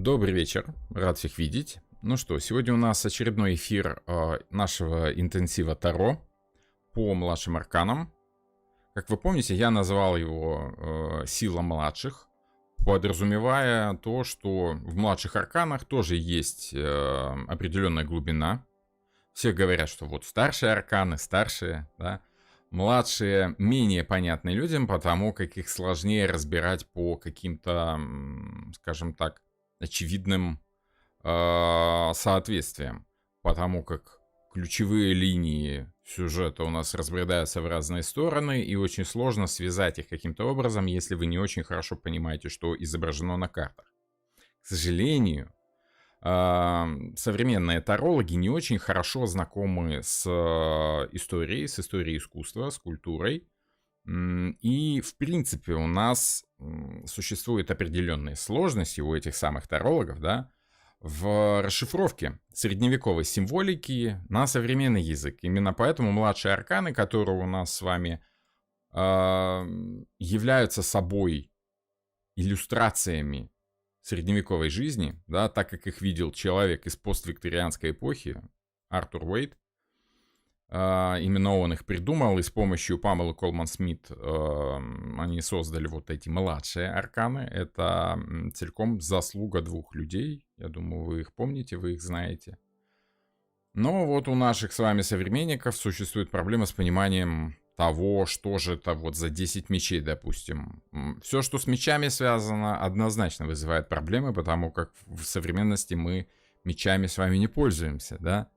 Добрый вечер, рад всех видеть. Ну что, сегодня у нас очередной эфир нашего интенсива Таро по младшим арканам. Как вы помните, я назвал его «Сила младших», подразумевая то, что в младших арканах тоже есть определенная глубина. Все говорят, что вот старшие арканы, старшие, да, младшие менее понятны людям, потому как их сложнее разбирать по каким-то, скажем так, очевидным соответствием, потому как ключевые линии сюжета у нас разбредаются в разные стороны, и очень сложно связать их каким-то образом, если вы не очень хорошо понимаете, что изображено на картах. К сожалению, современные тарологи не очень хорошо знакомы с историей, с историей искусства, с культурой. И, в принципе, у нас существуют определенные сложности у этих самых тарологов, да, в расшифровке средневековой символики на современный язык. Именно поэтому младшие арканы, которые у нас с вами являются собой иллюстрациями средневековой жизни, да, так как их видел человек из поствикторианской эпохи, Артур Уэйт. Именно он их придумал, и с помощью Памелы Колман-Смит они создали вот эти младшие арканы. Это целиком заслуга двух людей. Я думаю, вы их помните, вы их знаете. Но вот у наших с вами современников существует проблема с пониманием того, что же это вот за 10 мечей, допустим. Все, что с мечами связано, однозначно вызывает проблемы, потому как в современности мы мечами с вами не пользуемся, да.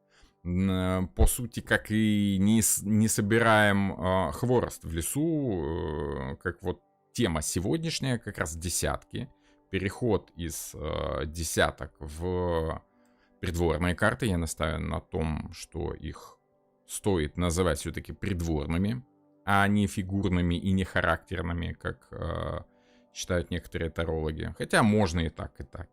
По сути, как и не собираем хворост в лесу, как вот тема сегодняшняя, как раз десятки. Переход из десяток в придворные карты. Я настаиваю на том, что их стоит называть все-таки придворными, а не фигурными и не характерными, как считают некоторые тарологи. Хотя можно и так, и так.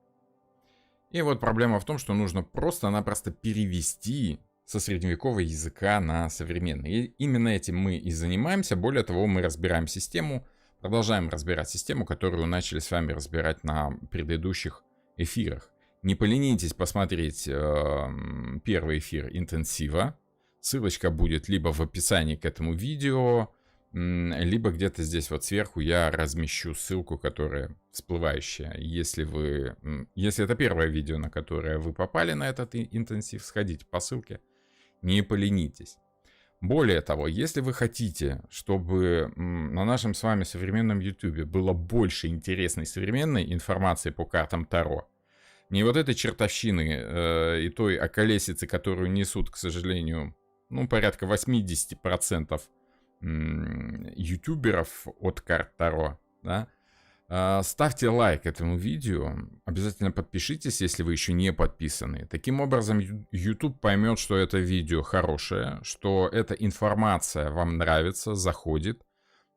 И вот проблема в том, что нужно просто-напросто перевести со средневекового языка на современный. И именно этим мы и занимаемся. Более того, мы разбираем систему, продолжаем разбирать систему, которую начали с вами разбирать на предыдущих эфирах. Не поленитесь посмотреть первый эфир интенсива. Ссылочка будет либо в описании к этому видео, либо где-то здесь вот сверху я размещу ссылку, которая всплывающая. Если это первое видео, на которое вы попали на этот интенсив, сходите по ссылке, не поленитесь. Более того, если вы хотите, чтобы на нашем с вами современном YouTube было больше интересной современной информации по картам Таро, не вот этой чертовщины и той околесицы, которую несут, к сожалению, порядка 80% ютуберов от карт Таро, да, ставьте лайк этому видео, обязательно подпишитесь, если вы еще не подписаны. Таким образом, YouTube поймет, что это видео хорошее, что эта информация вам нравится, заходит,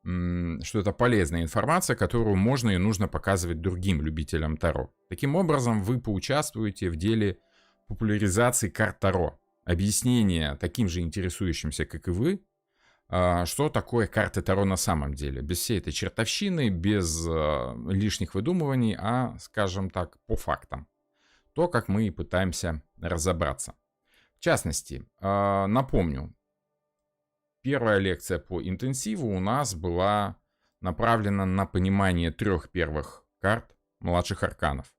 что это полезная информация, которую можно и нужно показывать другим любителям Таро. Таким образом, вы поучаствуете в деле популяризации карт Таро, объяснения таким же интересующимся, как и вы, что такое карты Таро на самом деле. Без всей этой чертовщины, без лишних выдумываний, а, скажем так, по фактам. То, как мы и пытаемся разобраться. В частности, напомню, первая лекция по интенсиву у нас была направлена на понимание 3 первых карт младших арканов.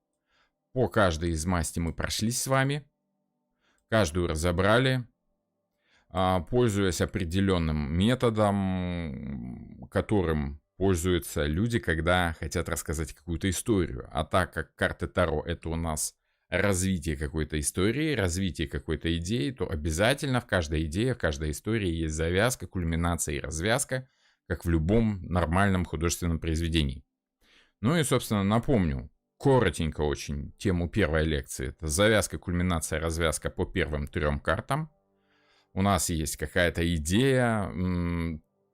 По каждой из масти мы прошлись с вами, каждую разобрали, пользуясь определенным методом, которым пользуются люди, когда хотят рассказать какую-то историю. А так как карты Таро — это у нас развитие какой-то истории, развитие какой-то идеи, то обязательно в каждой идее, в каждой истории есть завязка, кульминация и развязка, как в любом нормальном художественном произведении. Ну и, собственно, напомню, коротенько очень тему первой лекции. Это завязка, кульминация, развязка по первым 3 картам. У нас есть какая-то идея,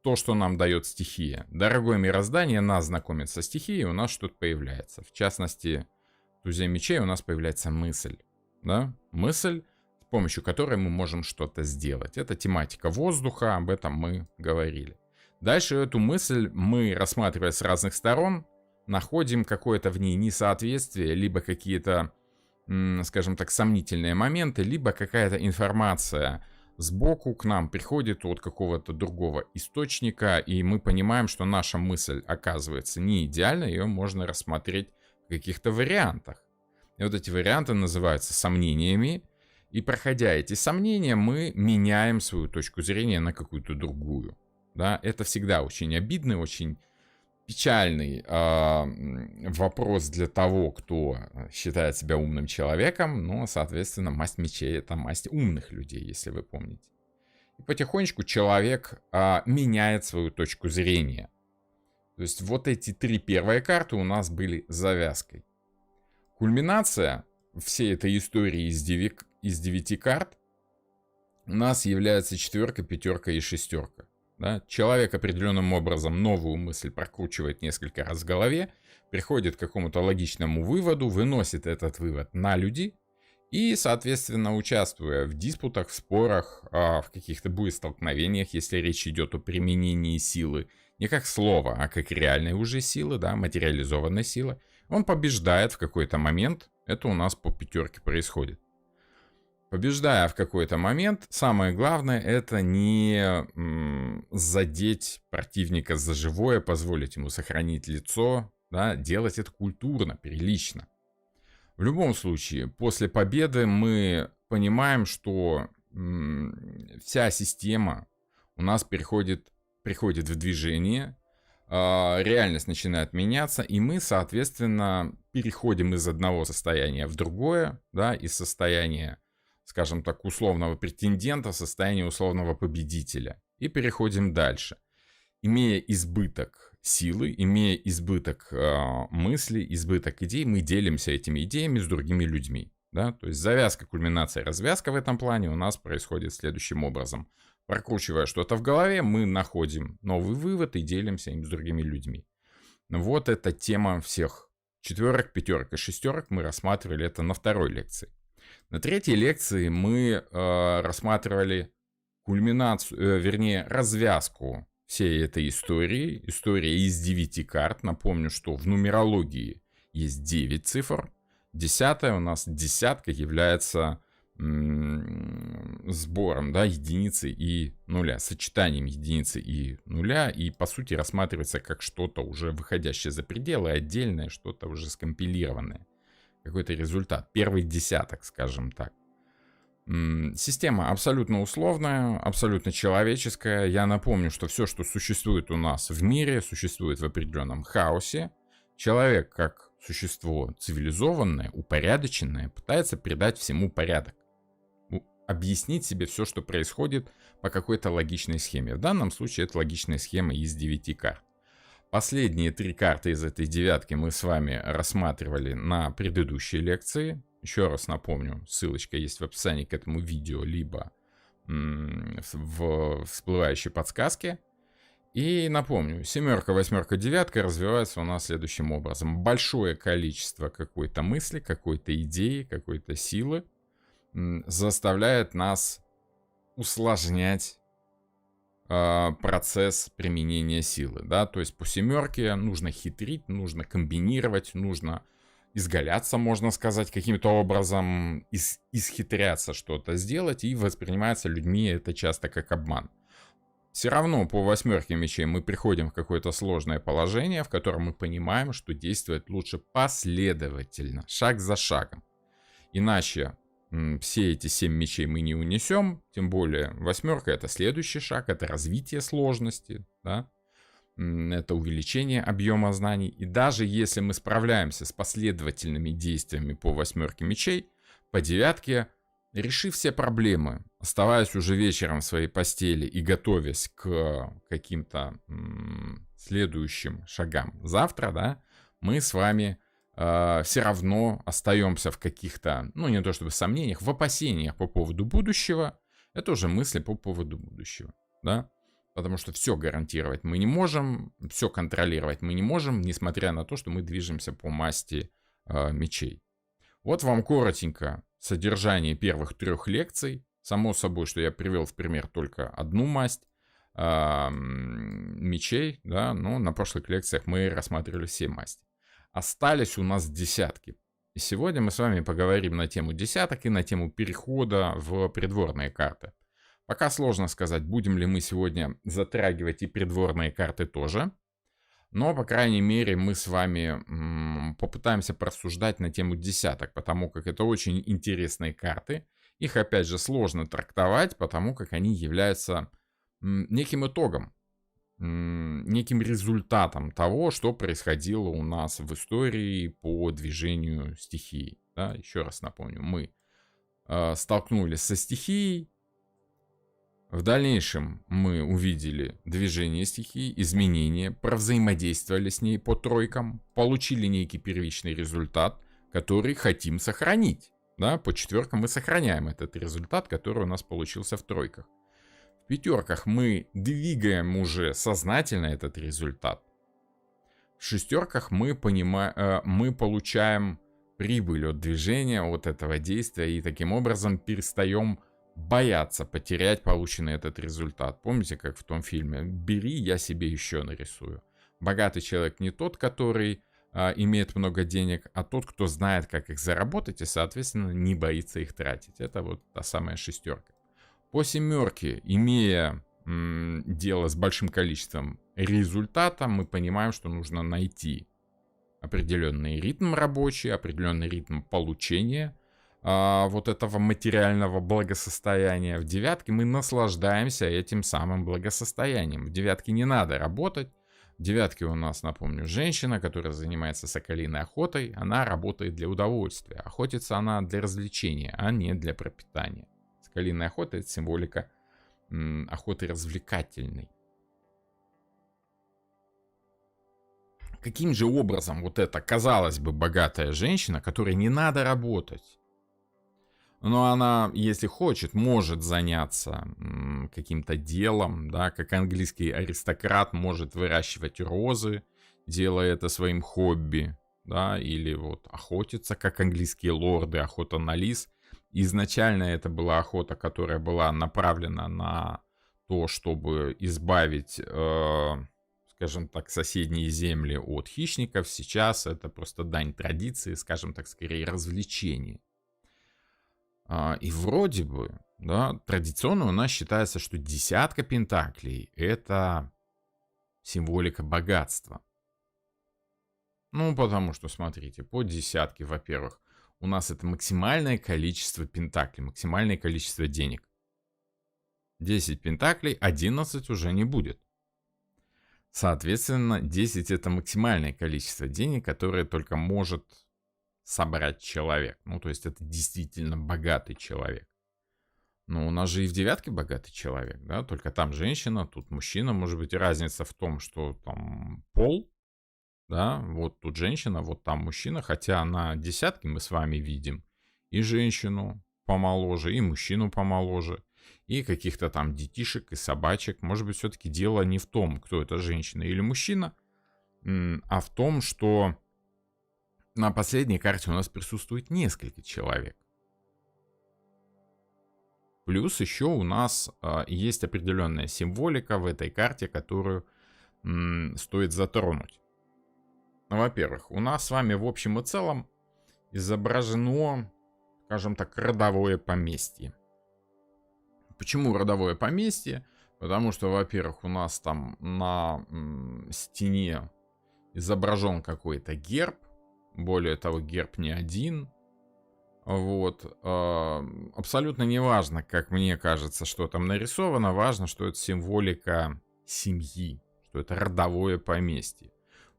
то, что нам дает стихия. Дорогое мироздание нас знакомит со стихией, у нас что-то появляется. В частности, в тузе мечей у нас появляется мысль. Да? Мысль, с помощью которой мы можем что-то сделать. Это тематика воздуха, об этом мы говорили. Дальше эту мысль мы, рассматривая с разных сторон, находим какое-то в ней несоответствие, либо какие-то, скажем так, сомнительные моменты, либо какая-то информация сбоку к нам приходит от какого-то другого источника, и мы понимаем, что наша мысль оказывается не идеальна, ее можно рассмотреть в каких-то вариантах. И вот эти варианты называются сомнениями, и проходя эти сомнения, мы меняем свою точку зрения на какую-то другую. Да? Это всегда очень обидный, очень печальный вопрос для того, кто считает себя умным человеком, но, соответственно, масть мечей — это масть умных людей, если вы помните. И потихонечку человек меняет свою точку зрения. То есть вот эти 3 первые карты у нас были завязкой. Кульминация всей этой истории из 9 карт у нас является 4, 5 и 6. Да? Человек определенным образом новую мысль прокручивает несколько раз в голове, приходит к какому-то логичному выводу, выносит этот вывод на людей и, соответственно, участвуя в диспутах, в спорах, в каких-то боестолкновениях, если речь идет о применении силы, не как слова, а как реальной уже силы, да, материализованной силы, он побеждает в какой-то момент. Это у нас по 5 происходит. Побеждая в какой-то момент, самое главное — это не задеть противника за живое, позволить ему сохранить лицо, да, делать это культурно, прилично. В любом случае, после победы мы понимаем, что вся система у нас приходит в движение, реальность начинает меняться, и мы, соответственно, переходим из одного состояния в другое, да, из состояния, скажем так, условного претендента в состояние условного победителя. И переходим дальше. Имея избыток силы, имея избыток мыслей, избыток идей, мы делимся этими идеями с другими людьми. Да? То есть завязка, кульминация, развязка в этом плане у нас происходит следующим образом. Прокручивая что-то в голове, мы находим новый вывод и делимся им с другими людьми. Вот эта тема всех 4, 5 и 6 мы рассматривали это на 2 лекции. На 3 лекции мы рассматривали кульминацию, развязку всей этой истории. История из 9 карт. Напомню, что в нумерологии есть 9 цифр. 10-я у нас десятка является сбором, да, единицы и нуля, сочетанием единицы и нуля, и по сути рассматривается как что-то уже выходящее за пределы, отдельное, что-то уже скомпилированное. Какой-то результат, первый десяток, скажем так. Система абсолютно условная, абсолютно человеческая. Я напомню, что все, что существует у нас в мире, существует в определенном хаосе. Человек, как существо цивилизованное, упорядоченное, пытается придать всему порядок. Объяснить себе все, что происходит по какой-то логичной схеме. В данном случае это логичная схема из 9 карт. Последние 3 карты из этой 9 мы с вами рассматривали на предыдущей лекции. Еще раз напомню, ссылочка есть в описании к этому видео, либо в всплывающей подсказке. И напомню, 7, 8, 9 развивается у нас следующим образом. Большое количество какой-то мысли, какой-то идеи, какой-то силы заставляет нас усложнять процесс применения силы, да, то есть по 7 нужно хитрить, нужно комбинировать, нужно изгаляться, можно сказать, каким-то образом, исхитряться что-то сделать, и воспринимается людьми это часто как обман. Все равно по 8 мечей мы приходим в какое-то сложное положение, в котором мы понимаем, что действовать лучше последовательно, шаг за шагом. Иначе все эти 7 мечей мы не унесем, тем более 8 это следующий шаг, это развитие сложности, да? Это увеличение объема знаний. И даже если мы справляемся с последовательными действиями по 8 мечей, по 9, решив все проблемы, оставаясь уже вечером в своей постели и готовясь к каким-то следующим шагам завтра, да, мы с вами все равно остаемся в каких-то, ну не то чтобы сомнениях, в опасениях по поводу будущего. Это уже мысли по поводу будущего, да. Потому что все гарантировать мы не можем, все контролировать мы не можем, несмотря на то, что мы движемся по масти мечей. Вот вам коротенько содержание первых 3 лекций. Само собой, что я привел в пример только одну масть мечей, да, но на прошлых лекциях мы рассматривали все масти. Остались у нас десятки. И сегодня мы с вами поговорим на тему десяток и на тему перехода в придворные карты. Пока сложно сказать, будем ли мы сегодня затрагивать и придворные карты тоже. Но, по крайней мере, мы с вами попытаемся порассуждать на тему десяток, потому как это очень интересные карты. Их, опять же, сложно трактовать, потому как они являются неким итогом, неким результатом того, что происходило у нас в истории по движению стихий. Да? Еще раз напомню, мы столкнулись со стихией. В дальнейшем мы увидели движение стихии, изменения, провзаимодействовали с ней по тройкам, получили некий первичный результат, который хотим сохранить. Да? По четверкам мы сохраняем этот результат, который у нас получился в тройках. В пятерках мы двигаем уже сознательно этот результат. В шестерках мы получаем прибыль от движения, от этого действия, и таким образом перестаем бояться потерять полученный этот результат. Помните, как в том фильме «Бери, я себе еще нарисую». Богатый человек не тот, который имеет много денег, а тот, кто знает, как их заработать и, соответственно, не боится их тратить. Это вот та самая шестерка. По семерке, имея дело с большим количеством результата, мы понимаем, что нужно найти определенный ритм рабочий, определенный ритм получения вот этого материального благосостояния. В девятке мы наслаждаемся этим самым благосостоянием. В девятке не надо работать. В девятке у нас, напомню, женщина, которая занимается соколиной охотой. Она работает для удовольствия. Охотится она для развлечения, а не для пропитания. Соколиная охота — это символика охоты развлекательной. Каким же образом вот эта, казалось бы, богатая женщина, которой не надо работать, но она, если хочет, может заняться каким-то делом, да, как английский аристократ может выращивать розы, делая это своим хобби, да, или вот охотиться, как английские лорды, охота на лис. Изначально это была охота, которая была направлена на то, чтобы избавить, скажем так, соседние земли от хищников. Сейчас это просто дань традиции, скажем так, скорее развлечение. И вроде бы, да, традиционно у нас считается, что десятка пентаклей — это символика богатства. Ну, потому что, смотрите, по десятке, во-первых, у нас это максимальное количество пентаклей, максимальное количество денег. 10 пентаклей, 11 уже не будет. Соответственно, 10 это максимальное количество денег, которое только может собрать человек. Ну, то есть это действительно богатый человек. Но у нас же и в девятке богатый человек, да, только там женщина, тут мужчина. Может быть, разница в том, что там пол, да, вот тут женщина, вот там мужчина, хотя на десятке мы с вами видим и женщину помоложе, и мужчину помоложе, и каких-то там детишек и собачек. Может быть, все-таки дело не в том, кто это, женщина или мужчина, а в том, что на последней карте у нас присутствует несколько человек. Плюс еще у нас есть определенная символика в этой карте, которую стоит затронуть. Ну, во-первых, у нас с вами в общем и целом изображено, скажем так, родовое поместье. Почему родовое поместье? Потому что, во-первых, у нас там на стене изображен какой-то герб. Более того, герб не один. Вот. Абсолютно не важно, как мне кажется, что там нарисовано. Важно, что это символика семьи, что это родовое поместье.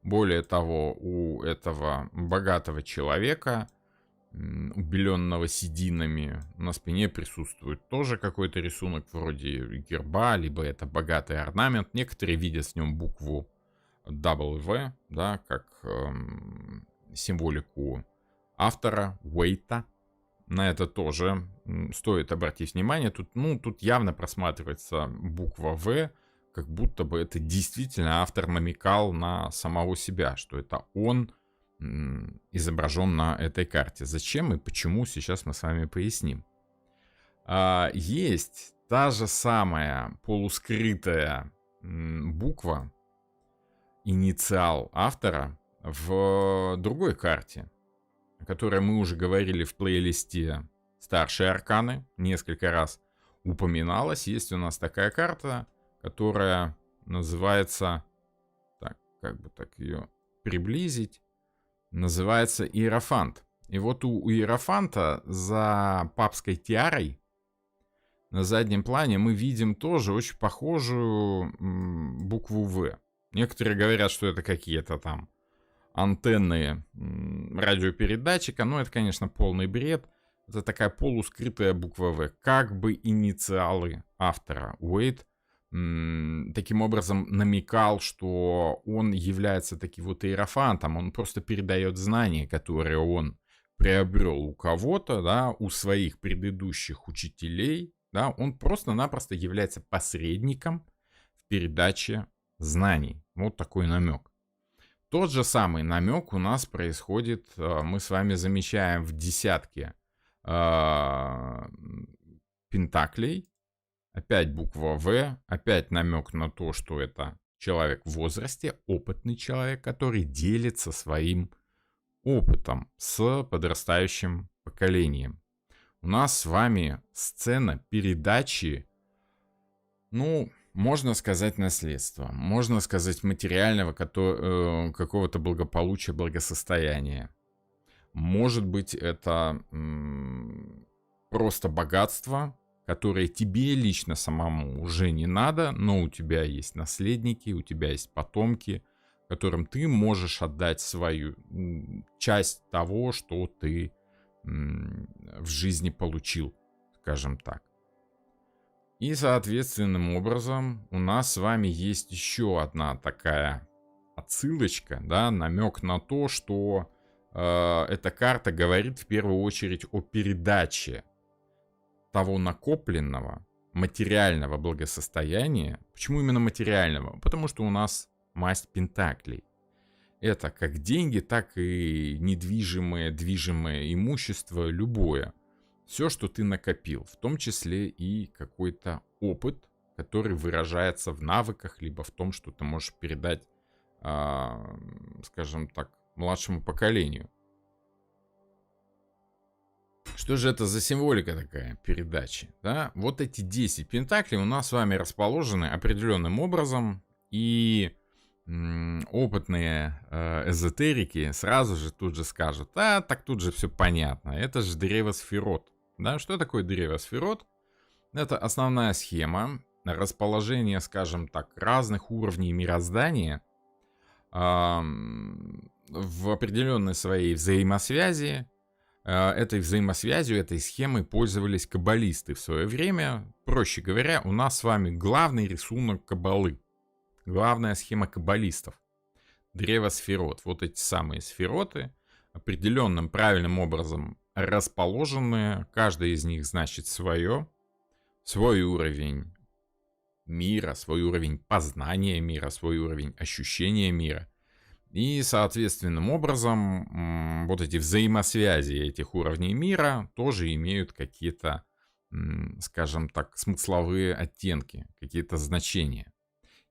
Более того, у этого богатого человека, убеленного сединами, на спине присутствует тоже какой-то рисунок вроде герба, либо это богатый орнамент. Некоторые видят в нем букву W, да, как символику автора, Уэйта. На это тоже стоит обратить внимание. Тут явно просматривается буква В, как будто бы это действительно автор намекал на самого себя, что это он изображен на этой карте. Зачем и почему, сейчас мы с вами поясним. Есть та же самая полускрытая буква, инициал автора, в другой карте, о которой мы уже говорили в плейлисте «Старшие арканы», несколько раз упоминалось. Есть у нас такая карта, которая называется, так, как бы так ее приблизить, называется Иерофант. И вот у Иерофанта за папской тиарой на заднем плане мы видим тоже очень похожую букву «В». Некоторые говорят, что это какие-то там антенны радиопередатчика, но это, конечно, полный бред. Это такая полускрытая буква «В», как бы инициалы автора. Уэйт таким образом намекал, что он является таким вот иерофантом, он просто передает знания, которые он приобрел у кого-то, да, у своих предыдущих учителей, да, он просто-напросто является посредником в передаче знаний. Вот такой намек. Тот же самый намек у нас происходит, мы с вами замечаем в десятке пентаклей. Опять буква «В», опять намек на то, что это человек в возрасте, опытный человек, который делится своим опытом с подрастающим поколением. У нас с вами сцена передачи, ну, можно сказать, наследства, можно сказать, материального какого-то благополучия, благосостояния. Может быть, это просто богатство, которое тебе лично самому уже не надо, но у тебя есть наследники, у тебя есть потомки, которым ты можешь отдать свою часть того, что ты в жизни получил, скажем так. И соответственным образом у нас с вами есть еще одна такая отсылочка, да, намек на то, что эта карта говорит в первую очередь о передаче того накопленного материального благосостояния. Почему именно материального? Потому что у нас масть пентаклей. Это как деньги, так и недвижимое, движимое имущество, любое. Все, что ты накопил, в том числе и какой-то опыт, который выражается в навыках, либо в том, что ты можешь передать, скажем так, младшему поколению. Что же это за символика такая передачи? Да? Вот эти 10 пентаклей у нас с вами расположены определенным образом, и опытные эзотерики сразу же тут же скажут: а, так тут же все понятно, это же древо сферот. Да? Что такое древо сферот? Это основная схема расположения, скажем так, разных уровней мироздания в определенной своей взаимосвязи. Этой взаимосвязью, этой схемой пользовались каббалисты в свое время. Проще говоря, у нас с вами главный рисунок каббалы. Главная схема каббалистов. Древо сферот. Вот эти самые сфероты, определенным правильным образом расположенные. Каждая из них значит свой уровень мира, свой уровень познания мира, свой уровень ощущения мира. И соответственным образом вот эти взаимосвязи этих уровней мира тоже имеют какие-то, скажем так, смысловые оттенки, какие-то значения.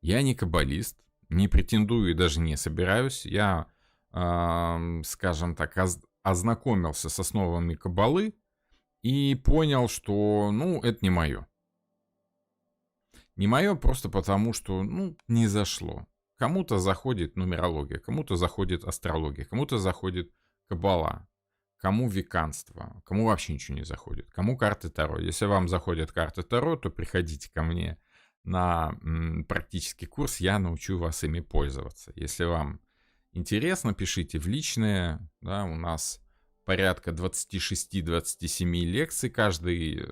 Я не каббалист, не претендую и даже не собираюсь. Я, скажем так, ознакомился с основами каббалы и понял, что, это не мое. Не мое просто потому, что, не зашло. Кому-то заходит нумерология, кому-то заходит астрология, кому-то заходит каббала, кому веканство, кому вообще ничего не заходит, кому карты Таро. Если вам заходят карты Таро, то приходите ко мне на практический курс, я научу вас ими пользоваться. Если вам интересно, пишите в личные, да, у нас порядка 26-27 лекций каждый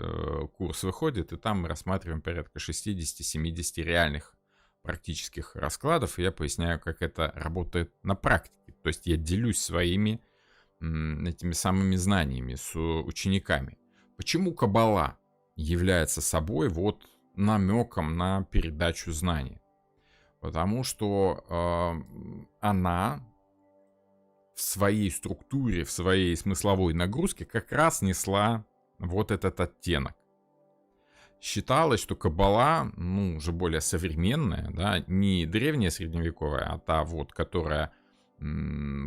курс выходит, и там мы рассматриваем порядка 60-70 реальных практических раскладов, и я поясняю, как это работает на практике. То есть я делюсь своими этими самыми знаниями с учениками. Почему каббала является собой вот намеком на передачу знаний? Потому что она в своей структуре, в своей смысловой нагрузке как раз несла вот этот оттенок. Считалось, что каббала, уже более современная, да, не древняя средневековая, а та вот, которая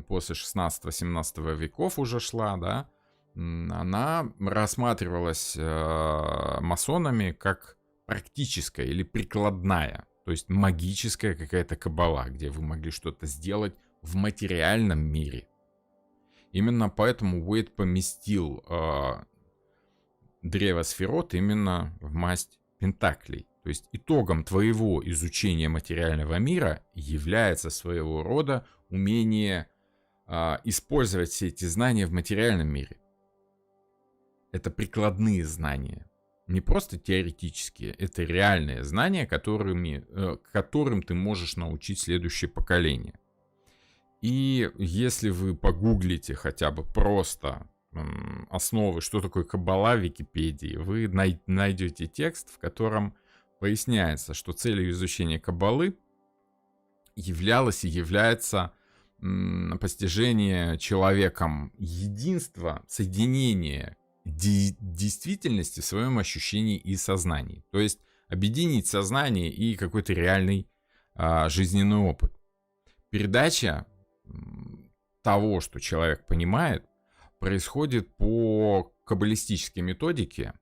после 16-17 веков уже шла, да, она рассматривалась масонами как практическая или прикладная, то есть магическая какая-то каббала, где вы могли что-то сделать в материальном мире. Именно поэтому Уэйд поместил древо сферот именно в масть пентаклей. То есть итогом твоего изучения материального мира является своего рода умение использовать все эти знания в материальном мире. Это прикладные знания. Не просто теоретические, это реальные знания, которым ты можешь научить следующее поколение. И если вы погуглите хотя бы просто основы, что такое каббала в Википедии, вы найдете текст, в котором поясняется, что целью изучения каббалы являлось и является постижение человеком единства, соединения действительности в своем ощущении и сознании. То есть объединить сознание и какой-то реальный жизненный опыт. Передача того, что человек понимает, происходит по каббалистической методике.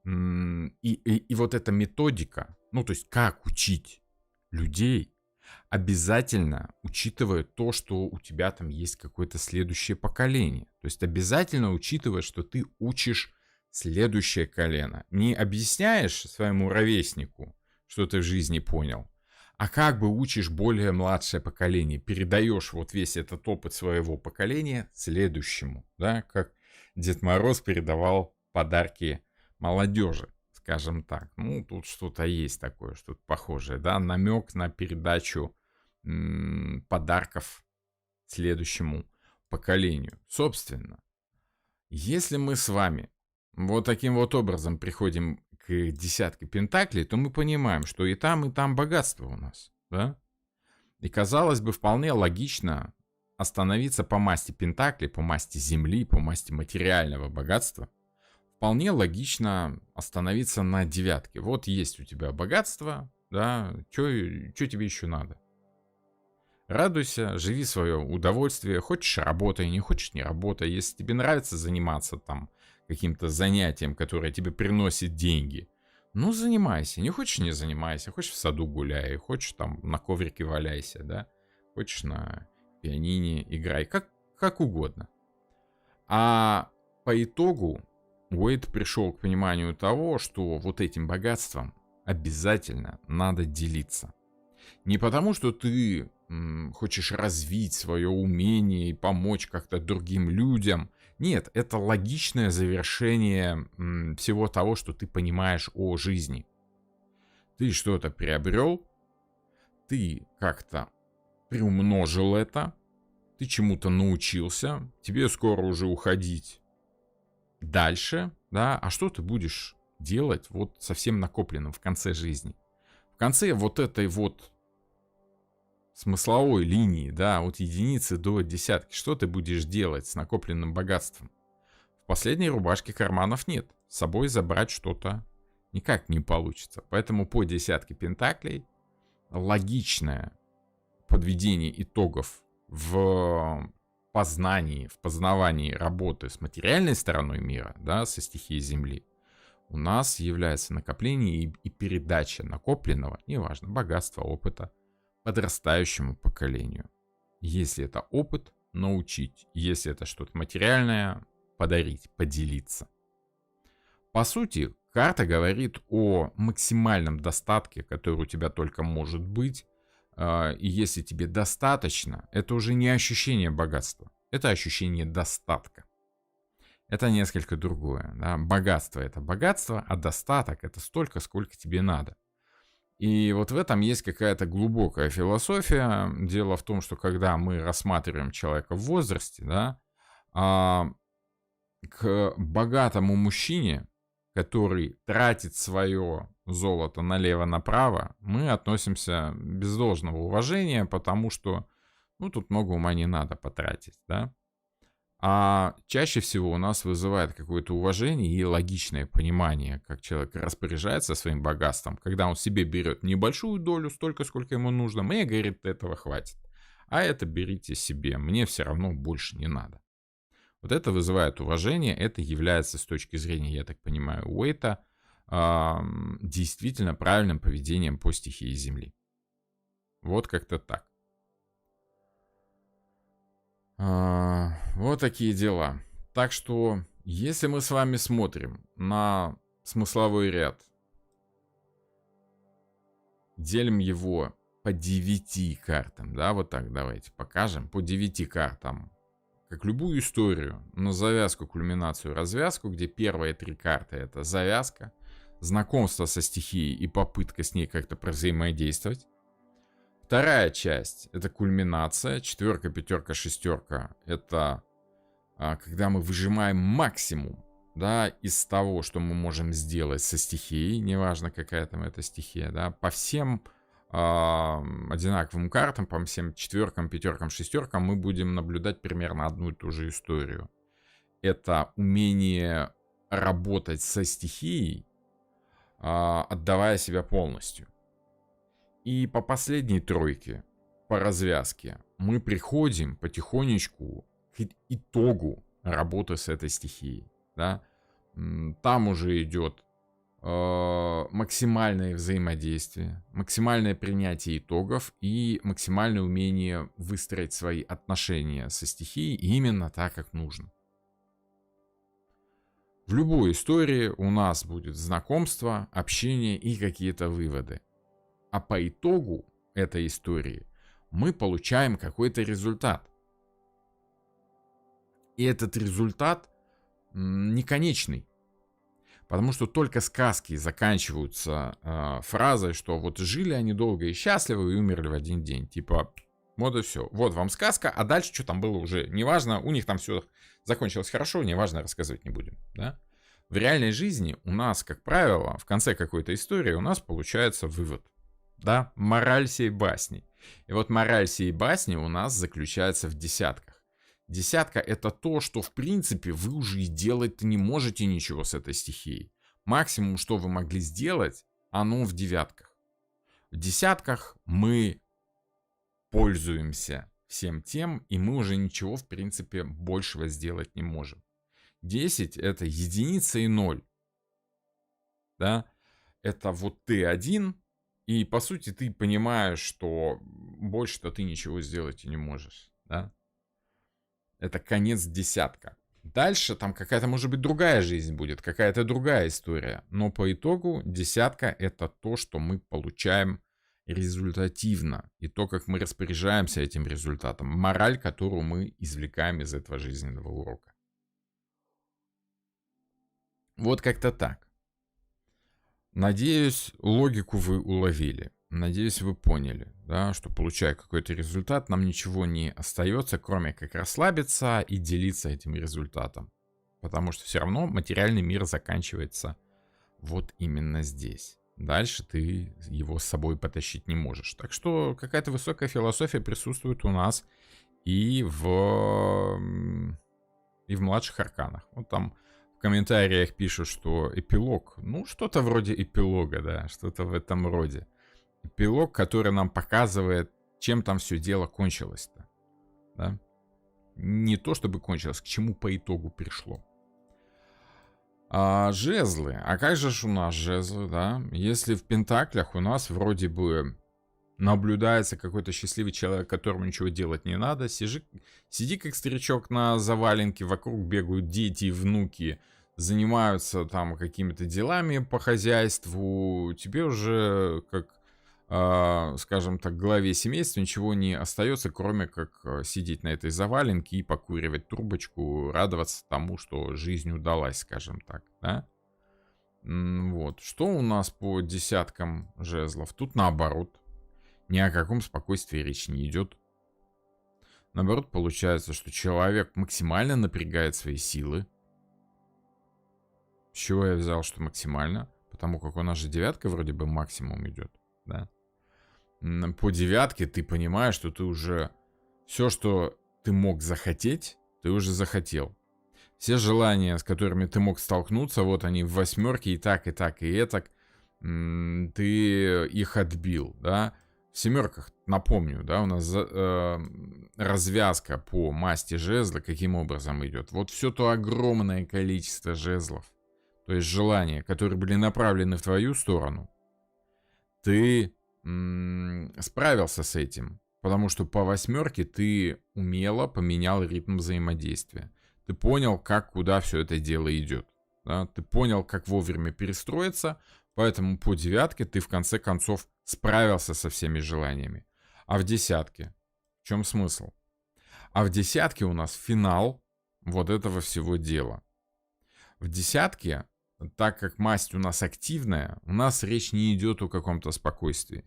И вот эта методика, ну то есть как учить людей, обязательно учитывая то, что у тебя там есть какое-то следующее поколение. То есть обязательно учитывая, что ты учишь следующее колено. Не объясняешь своему ровеснику, что ты в жизни понял, а как бы учишь более младшее поколение, передаешь вот весь этот опыт своего поколения следующему, да, как Дед Мороз передавал подарки молодежи, скажем так. Ну, тут что-то есть такое, что-то похожее, да, намек на передачу подарков следующему поколению. Собственно, если мы с вами вот таким вот образом приходим к десятке пентаклей, то мы понимаем, что и там богатство у нас, да? И казалось бы, вполне логично остановиться по масти пентаклей, по масти земли, по масти материального богатства. Вполне логично остановиться на девятке. Вот есть у тебя богатство, да, что тебе еще надо? Радуйся, живи свое удовольствие, хочешь работай, не хочешь не работай. Если тебе нравится заниматься там каким-то занятием, которое тебе приносит деньги, ну занимайся, не хочешь не занимайся, хочешь в саду гуляй, хочешь там на коврике валяйся, да, хочешь на пианине играй, как угодно. А по итогу Уэйд пришел к пониманию того, что вот этим богатством обязательно надо делиться. Не потому, что ты хочешь развить свое умение и помочь как-то другим людям. Нет, это логичное завершение всего того, что ты понимаешь о жизни. Ты что-то приобрел, ты как-то приумножил это, ты чему-то научился, тебе скоро уже уходить дальше, да, а что ты будешь делать вот со всем накопленным в конце жизни? В конце вот этой вот смысловой линии, да, от единицы до десятки, что ты будешь делать с накопленным богатством? В последней рубашке карманов нет, с собой забрать что-то никак не получится. Поэтому по десятке пентаклей логичное подведение итогов в познании, в познавании работы с материальной стороной мира, да, со стихией Земли, у нас является накопление и передача накопленного, неважно, богатства, опыта, подрастающему поколению. Если это опыт, научить. Если это что-то материальное, подарить, поделиться. По сути, карта говорит о максимальном достатке, который у тебя только может быть. И если тебе достаточно, это уже не ощущение богатства, это ощущение достатка. Это несколько другое. Да? Богатство — это богатство, а достаток — это столько, сколько тебе надо. И вот в этом есть какая-то глубокая философия. Дело в том, что когда мы рассматриваем человека в возрасте, да, к богатому мужчине, который тратит свое золото налево-направо, мы относимся без должного уважения, потому что, ну, тут много ума не надо потратить, да. А чаще всего у нас вызывает какое-то уважение и логичное понимание, как человек распоряжается своим богатством, когда он себе берет небольшую долю, столько, сколько ему нужно, мне, говорит, этого хватит. А это берите себе, мне все равно больше не надо. Вот это вызывает уважение, это является с точки зрения, я так понимаю, Уэйта действительно правильным поведением по стихии Земли. Вот как-то так. Вот такие дела. Так что, если мы с вами смотрим на смысловой ряд, делим его по 9 картам, да, вот так давайте покажем, по 9 картам, как любую историю, на завязку, кульминацию, развязку, где первые 3 карты — это завязка, знакомство со стихией и попытка с ней как-то взаимодействовать. Вторая часть — это кульминация, 4, 5, 6 — это когда мы выжимаем максимум, да, из того, что мы можем сделать со стихией, неважно какая там эта стихия, да, по всем одинаковым картам, по всем 4, 5, 6 мы будем наблюдать примерно одну и ту же историю. Это умение работать со стихией, отдавая себя полностью. И по последней тройке, по развязке, мы приходим потихонечку к итогу работы с этой стихией. Да? Там уже идет максимальное взаимодействие, максимальное принятие итогов и максимальное умение выстроить свои отношения со стихией именно так, как нужно. В любой истории у нас будет знакомство, общение и какие-то выводы. А по итогу этой истории мы получаем какой-то результат. И этот результат не конечный. Потому что только сказки заканчиваются фразой, что вот жили они долго и счастливо и умерли в один день. Типа, вот и все. Вот вам сказка, а дальше что там было уже неважно. У них там все закончилось хорошо, неважно, рассказывать не будем. Да? В реальной жизни у нас, как правило, в конце какой-то истории у нас получается вывод. Да? Мораль сей басни. И вот мораль сей басни у нас заключается в десятках. Десятка — это то, что в принципе вы уже и делать-то не можете ничего с этой стихией. Максимум, что вы могли сделать, оно в девятках. В десятках мы пользуемся всем тем, и мы уже ничего в принципе большего сделать не можем. 10 — это единица и 0. Да? Это вот ты один, и по сути ты понимаешь, что больше-то ты ничего сделать и не можешь. Да? Это конец десятка. Дальше там какая-то, может быть, другая жизнь будет, какая-то другая история. Но по итогу десятка — это то, что мы получаем результативно. И то, как мы распоряжаемся этим результатом. Мораль, которую мы извлекаем из этого жизненного урока. Вот как-то так. Надеюсь, логику вы уловили. Надеюсь, вы поняли, да, что, получая какой-то результат, нам ничего не остается, кроме как расслабиться и делиться этим результатом. Потому что все равно материальный мир заканчивается вот именно здесь. Дальше ты его с собой потащить не можешь. Так что какая-то высокая философия присутствует у нас и в младших арканах. Вот там в комментариях пишут, что эпилог, ну что-то вроде эпилога, да, что-то в этом роде. Эпилог, который нам показывает, чем там все дело кончилось-то. Да? Не то, чтобы кончилось, к чему по итогу пришло. А жезлы. А как же ж у нас жезлы, да? Если в пентаклях у нас вроде бы наблюдается какой-то счастливый человек, которому ничего делать не надо, сиди как старичок на заваленке, вокруг бегают дети и внуки, занимаются там какими-то делами по хозяйству, тебе уже как, скажем так, главе семейства ничего не остается, кроме как сидеть на этой заваленке и покуривать трубочку, радоваться тому, что жизнь удалась, скажем так, да? Вот. Что у нас по десяткам жезлов? Тут наоборот. Ни о каком спокойствии речь не идет. Наоборот, получается, что человек максимально напрягает свои силы. С чего я взял, что максимально? Потому как у нас же девятка вроде бы максимум идет, да? По девятке ты понимаешь, что ты уже все, что ты мог захотеть, ты уже захотел. Все желания, с которыми ты мог столкнуться, вот они в восьмерке и так, и так, и этак. Ты их отбил, да? В семерках, напомню, да, у нас развязка по масти жезла каким образом идет. Вот все то огромное количество жезлов, то есть желания, которые были направлены в твою сторону, ты справился с этим, потому что по восьмерке ты умело поменял ритм взаимодействия. Ты понял, как, куда все это дело идет. Да? Ты понял, как вовремя перестроиться, поэтому по девятке ты в конце концов справился со всеми желаниями. А в десятке? В чем смысл? А в десятке у нас финал вот этого всего дела. В десятке, так как масть у нас активная, у нас речь не идет о каком-то спокойствии.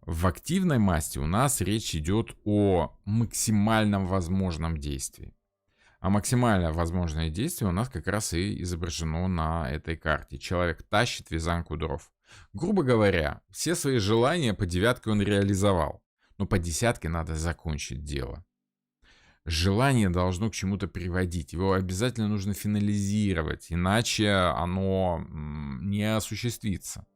В активной масти у нас речь идет о максимальном возможном действии. А максимально возможное действие у нас как раз и изображено на этой карте. Человек тащит вязанку дров. Грубо говоря, все свои желания по девятке он реализовал. Но по десятке надо закончить дело. Желание должно к чему-то приводить. Его обязательно нужно финализировать, иначе оно не осуществится.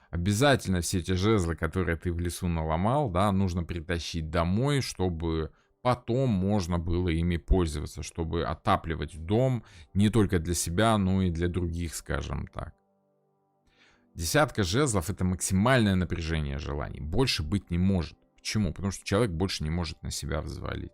Обязательно все эти жезлы, которые ты в лесу наломал, да, нужно притащить домой, чтобы потом можно было ими пользоваться, чтобы отапливать дом не только для себя, но и для других, скажем так. Десятка жезлов — это максимальное напряжение желаний. Больше быть не может. Почему? Потому что человек больше не может на себя взвалить.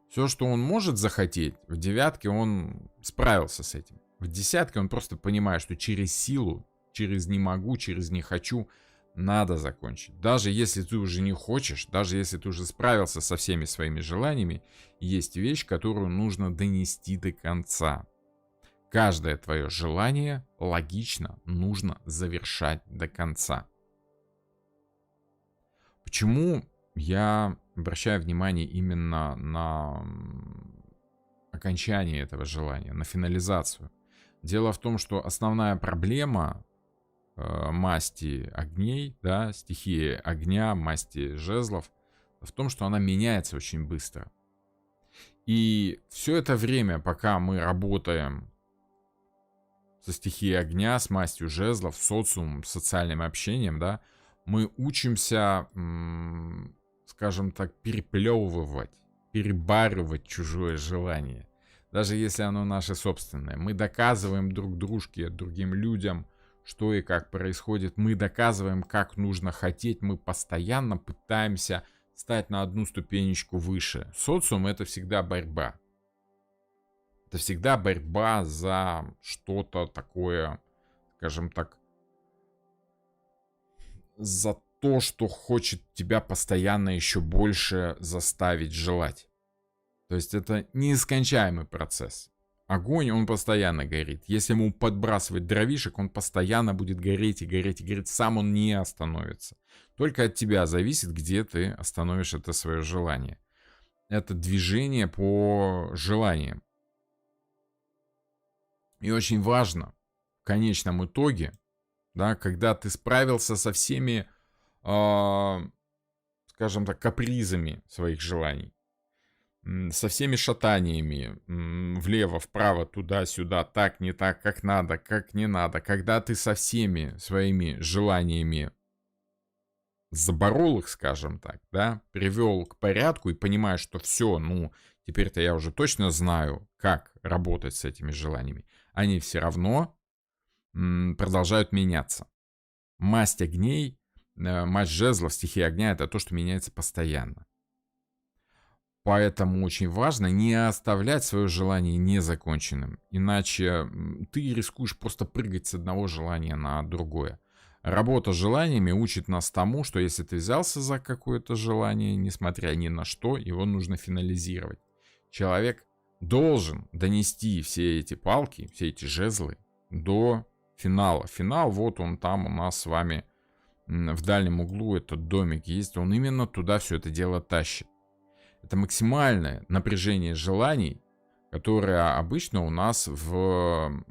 Все, что он может захотеть, в девятке он справился с этим. В десятке он просто понимает, что через силу, через не могу, через не хочу надо закончить. Даже если ты уже не хочешь, даже если ты уже справился со всеми своими желаниями, есть вещь, которую нужно донести до конца. Каждое твое желание логично нужно завершать до конца. Почему я обращаю внимание именно на окончание этого желания, на финализацию? Дело в том, что основная проблема масти огней, да, стихии огня, масти жезлов, в том, что она меняется очень быстро. И все это время, пока мы работаем со стихией огня, с мастью жезлов, социумом, социальным общением, да, мы учимся, скажем так, переплевывать, перебарывать чужое желание. Даже если оно наше собственное. Мы доказываем друг дружке, другим людям, что и как происходит. Мы доказываем, как нужно хотеть. Мы постоянно пытаемся стать на одну ступенечку выше. Социум — это всегда борьба. Это всегда борьба за что-то такое, скажем так, за то, что хочет тебя постоянно еще больше заставить желать. То есть это неискончаемый процесс. Огонь, он постоянно горит. Если ему подбрасывать дровишек, он постоянно будет гореть и гореть и гореть. Сам он не остановится. Только от тебя зависит, где ты остановишь это свое желание. Это движение по желаниям. И очень важно в конечном итоге, да, когда ты справился со всеми, скажем так, капризами своих желаний, со всеми шатаниями влево, вправо, туда-сюда, так, не так, как надо, как не надо. Когда ты со всеми своими желаниями заборол их, скажем так, да, привел к порядку и понимаешь, что все, ну, теперь-то я уже точно знаю, как работать с этими желаниями, они все равно продолжают меняться. Масть огней, масть жезлов, стихия огня — это то, что меняется постоянно. Поэтому очень важно не оставлять свое желание незаконченным, иначе ты рискуешь просто прыгать с одного желания на другое. Работа с желаниями учит нас тому, что если ты взялся за какое-то желание, несмотря ни на что, его нужно финализировать. Человек должен донести все эти палки, все эти жезлы до финала. Финал, вот он там у нас с вами в дальнем углу, этот домик есть, он именно туда все это дело тащит. Это максимальное напряжение желаний, которое обычно у нас в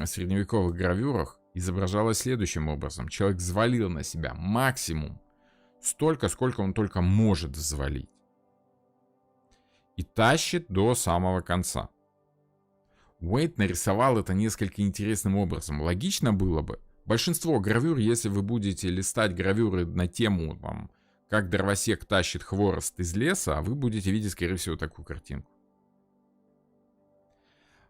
средневековых гравюрах изображалось следующим образом. Человек взвалил на себя максимум столько, сколько он только может взвалить. И тащит до самого конца. Уэйт нарисовал это несколько интересным образом. Логично было бы Большинство гравюр, если вы будете листать гравюры на тему, там, как дровосек тащит хворост из леса, вы будете видеть, скорее всего, такую картинку.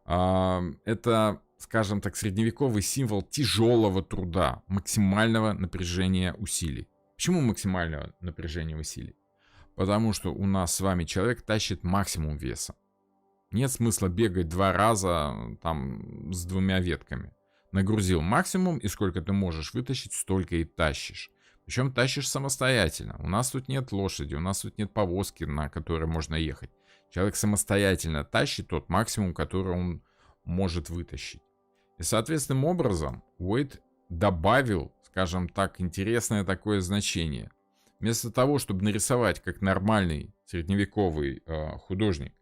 Это, скажем так, средневековый символ тяжелого труда, максимального напряжения усилий. Почему максимального напряжения усилий? Потому что у нас с вами человек тащит максимум веса. Нет смысла бегать 2 раза там с 2 ветками. Нагрузил максимум, и сколько ты можешь вытащить, столько и тащишь. Причем тащишь самостоятельно. У нас тут нет лошади, у нас тут нет повозки, на которой можно ехать. Человек самостоятельно тащит тот максимум, который он может вытащить. И соответственным образом Уэйт добавил, скажем так, интересное такое значение. Вместо того, чтобы нарисовать как нормальный средневековый художник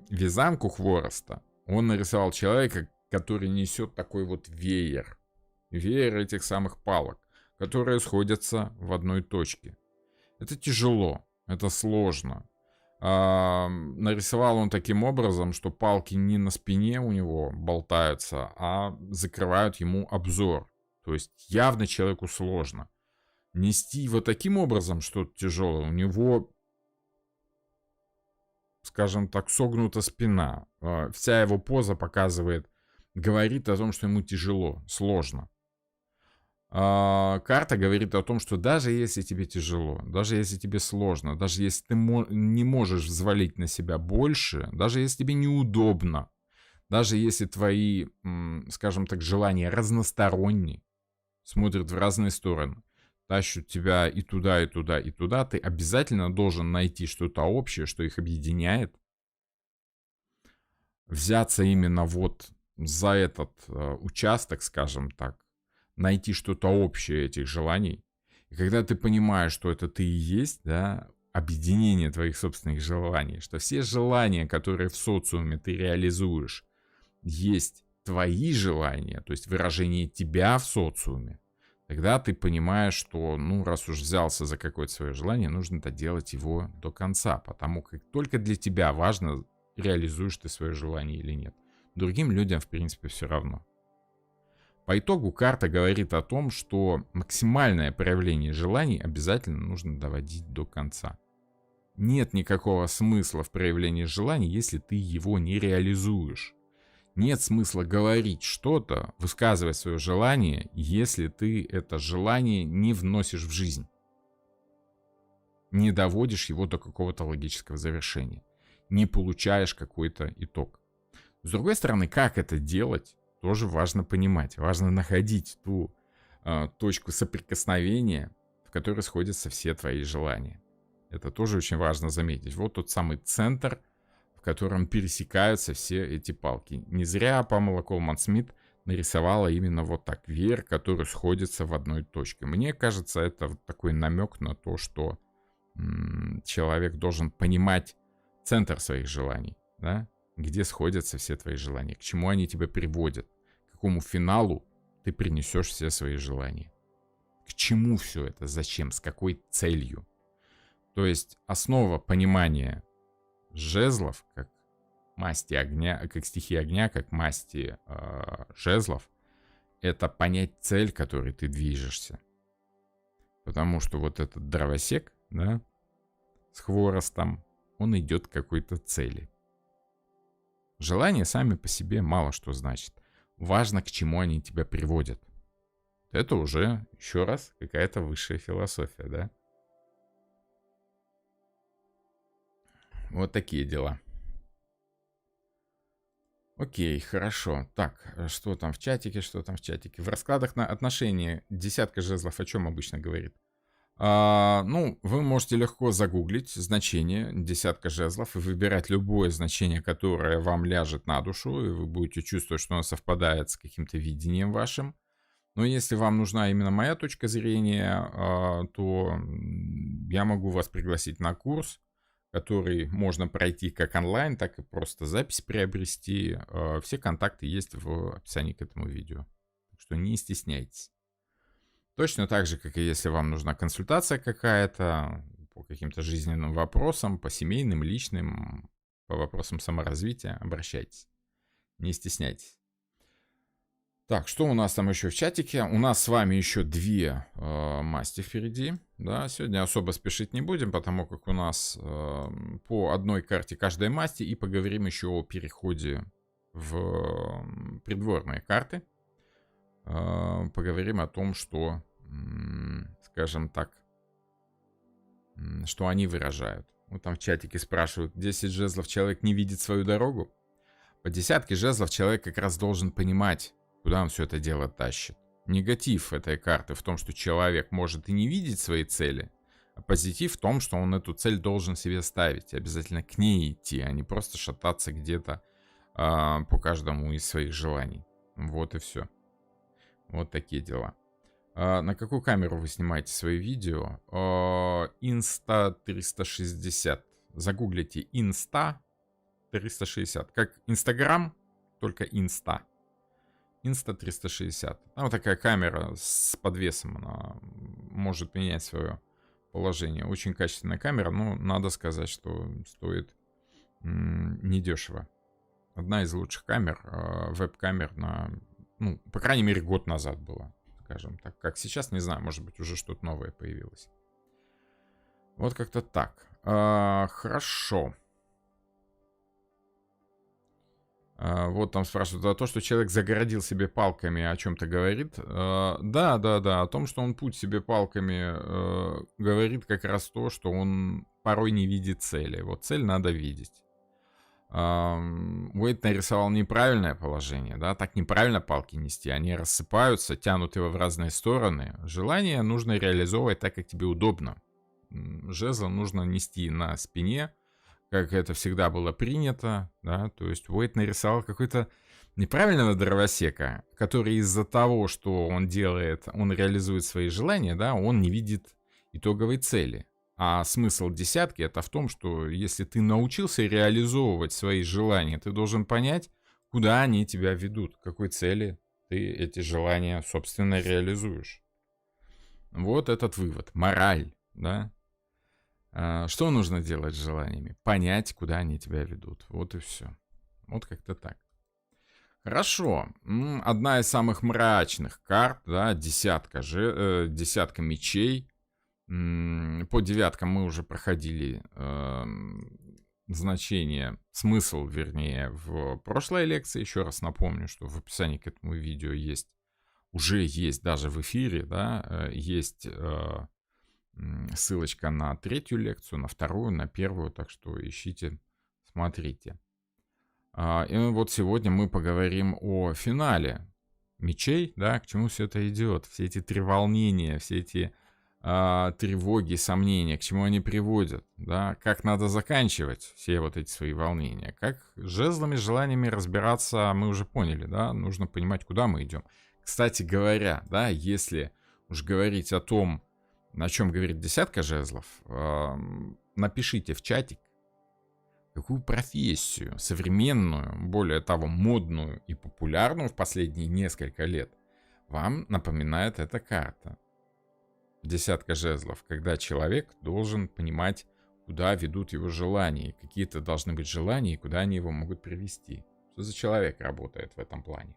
вязанку хвороста, он нарисовал человека, который несет такой вот веер. Веер этих самых палок, которые сходятся в одной точке. Это тяжело, это сложно. Нарисовал он таким образом, что палки не на спине у него болтаются, а закрывают ему обзор. То есть явно человеку сложно. Нести вот таким образом что-то тяжелое, у него, скажем так, согнута спина. Вся его поза показывает, говорит о том, что ему тяжело, сложно. Карта говорит о том, что даже если тебе тяжело, даже если тебе сложно, даже если ты не можешь взвалить на себя больше, даже если тебе неудобно, даже если твои, скажем так, желания разносторонние, смотрят в разные стороны, тащат тебя и туда, и туда, и туда, ты обязательно должен найти что-то общее, что их объединяет, взяться именно вот за этот участок, скажем так, найти что-то общее этих желаний. И когда ты понимаешь, что это ты и есть, да, объединение твоих собственных желаний, что все желания, которые в социуме ты реализуешь, есть твои желания, то есть выражение тебя в социуме, тогда ты понимаешь, что, ну, раз уж взялся за какое-то свое желание, нужно доделать его до конца, потому как только для тебя важно, реализуешь ты свое желание или нет. Другим людям, в принципе, все равно. По итогу карта говорит о том, что максимальное проявление желаний обязательно нужно доводить до конца. Нет никакого смысла в проявлении желаний, если ты его не реализуешь. Нет смысла говорить что-то, высказывать свое желание, если ты это желание не вносишь в жизнь. Не доводишь его до какого-то логического завершения. Не получаешь какой-то итог. С другой стороны, как это делать? Тоже важно понимать, важно находить ту точку соприкосновения, в которой сходятся все твои желания. Это тоже очень важно заметить. Вот тот самый центр, в котором пересекаются все эти палки. Не зря Памела Колман-Смит нарисовала именно вот так веер, который сходится в одной точке. Мне кажется, это вот такой намек на то, что человек должен понимать центр своих желаний, да? Где сходятся все твои желания, к чему они тебя приводят, к какому финалу ты принесешь все свои желания. К чему все это, зачем, с какой целью. То есть основа понимания жезлов, как масти огня, как стихии огня, как масти жезлов, это понять цель, к которой ты движешься. Потому что вот этот дровосек, да, с хворостом, он идет к какой-то цели. Желания сами по себе мало что значат. Важно, к чему они тебя приводят. Это уже, еще раз, какая-то высшая философия, да? Вот такие дела. Окей, хорошо. Так, что там в чатике, что там в чатике? В раскладах на отношения десятка жезлов о чем обычно говорит? Ну, вы можете легко загуглить значение десятка жезлов и выбирать любое значение, которое вам ляжет на душу, и вы будете чувствовать, что оно совпадает с каким-то видением вашим. Но если вам нужна именно моя точка зрения, то я могу вас пригласить на курс, который можно пройти как онлайн, так и просто запись приобрести. Все контакты есть в описании к этому видео. Так что не стесняйтесь. Точно так же, как и если вам нужна консультация какая-то по каким-то жизненным вопросам, по семейным, личным, по вопросам саморазвития, обращайтесь. Не стесняйтесь. Так, что у нас там еще в чатике? У нас с вами еще 2 масти впереди. Да, сегодня особо спешить не будем, потому как у нас по одной карте каждой масти. И поговорим еще о переходе в придворные карты. Поговорим о том, что, скажем так, что они выражают. Вот там в чатике спрашивают, 10 жезлов человек не видит свою дорогу. По 10 жезлов человек как раз должен понимать, куда он все это дело тащит. Негатив этой карты в том, что человек может и не видеть свои цели, а позитив в том, что он эту цель должен себе ставить, и обязательно к ней идти, а не просто шататься где-то по каждому из своих желаний. Вот и все. Вот такие дела. На какую камеру вы снимаете свои видео? Insta360. Загуглите Insta360. Как Instagram, только Insta. Insta360. Там вот такая камера с подвесом. Она может менять свое положение. Очень качественная камера, но надо сказать, что стоит недешево. Одна из лучших камер, веб-камер на, ну, по крайней мере, год назад была. Скажем так, как сейчас, не знаю, может быть, уже что-то новое появилось. Вот как-то так. Хорошо. Вот там спрашивают, а то, что человек загородил себе палками, о чем-то говорит. Да, о том, что он путь себе палками говорит как раз то, что он порой не видит цели. Вот цель надо видеть. Уэйд нарисовал неправильное положение, да, так неправильно палки нести, они рассыпаются, тянут его в разные стороны. Желание нужно реализовывать так, как тебе удобно. Жезл нужно нести на спине, как это всегда было принято, да, то есть Уэйд нарисовал какой-то неправильного дровосека, который из-за того, что он делает, он реализует свои желания, да, он не видит итоговой цели. А смысл 10 это в том, что если ты научился реализовывать свои желания, ты должен понять, куда они тебя ведут, к какой цели ты эти желания, собственно, реализуешь. Вот этот вывод. Мораль, да? Что нужно делать с желаниями? Понять, куда они тебя ведут. Вот и все. Вот как-то так. Хорошо. Одна из самых мрачных карт, да, десятка мечей. По 9 мы уже проходили значение, смысл, вернее, в прошлой лекции. Еще раз напомню, что в описании к этому видео уже есть даже в эфире, да, есть ссылочка на 3-ю лекцию, на 2-ю, на 1-ю, так что ищите, смотрите. И вот сегодня мы поговорим о финале мечей, да, к чему все это идет, все эти треволнения, все эти тревоги, сомнения, к чему они приводят, да, как надо заканчивать все вот эти свои волнения, как с жезлами, желаниями разбираться, мы уже поняли, да, нужно понимать, куда мы идем. Кстати говоря, да, если уж говорить о том, о чем говорит 10 жезлов, напишите в чатик, какую профессию современную, более того, модную и популярную в последние несколько лет вам напоминает эта карта. 10 жезлов, когда человек должен понимать, куда ведут его желания, какие-то должны быть желания, и куда они его могут привести. Что за человек работает в этом плане?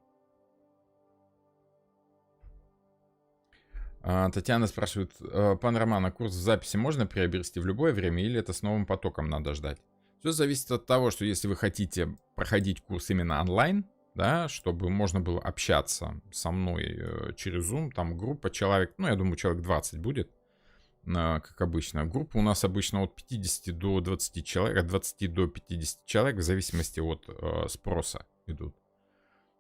Татьяна спрашивает, пан Роман, а курс в записи можно приобрести в любое время или это с новым потоком надо ждать? Все зависит от того, что если вы хотите проходить курс именно онлайн, да, чтобы можно было общаться со мной через Zoom, там группа человек, ну, я думаю, человек 20 будет, как обычно. Группа у нас обычно от 50 до 20 человек, от 20 до 50 человек, в зависимости от спроса идут.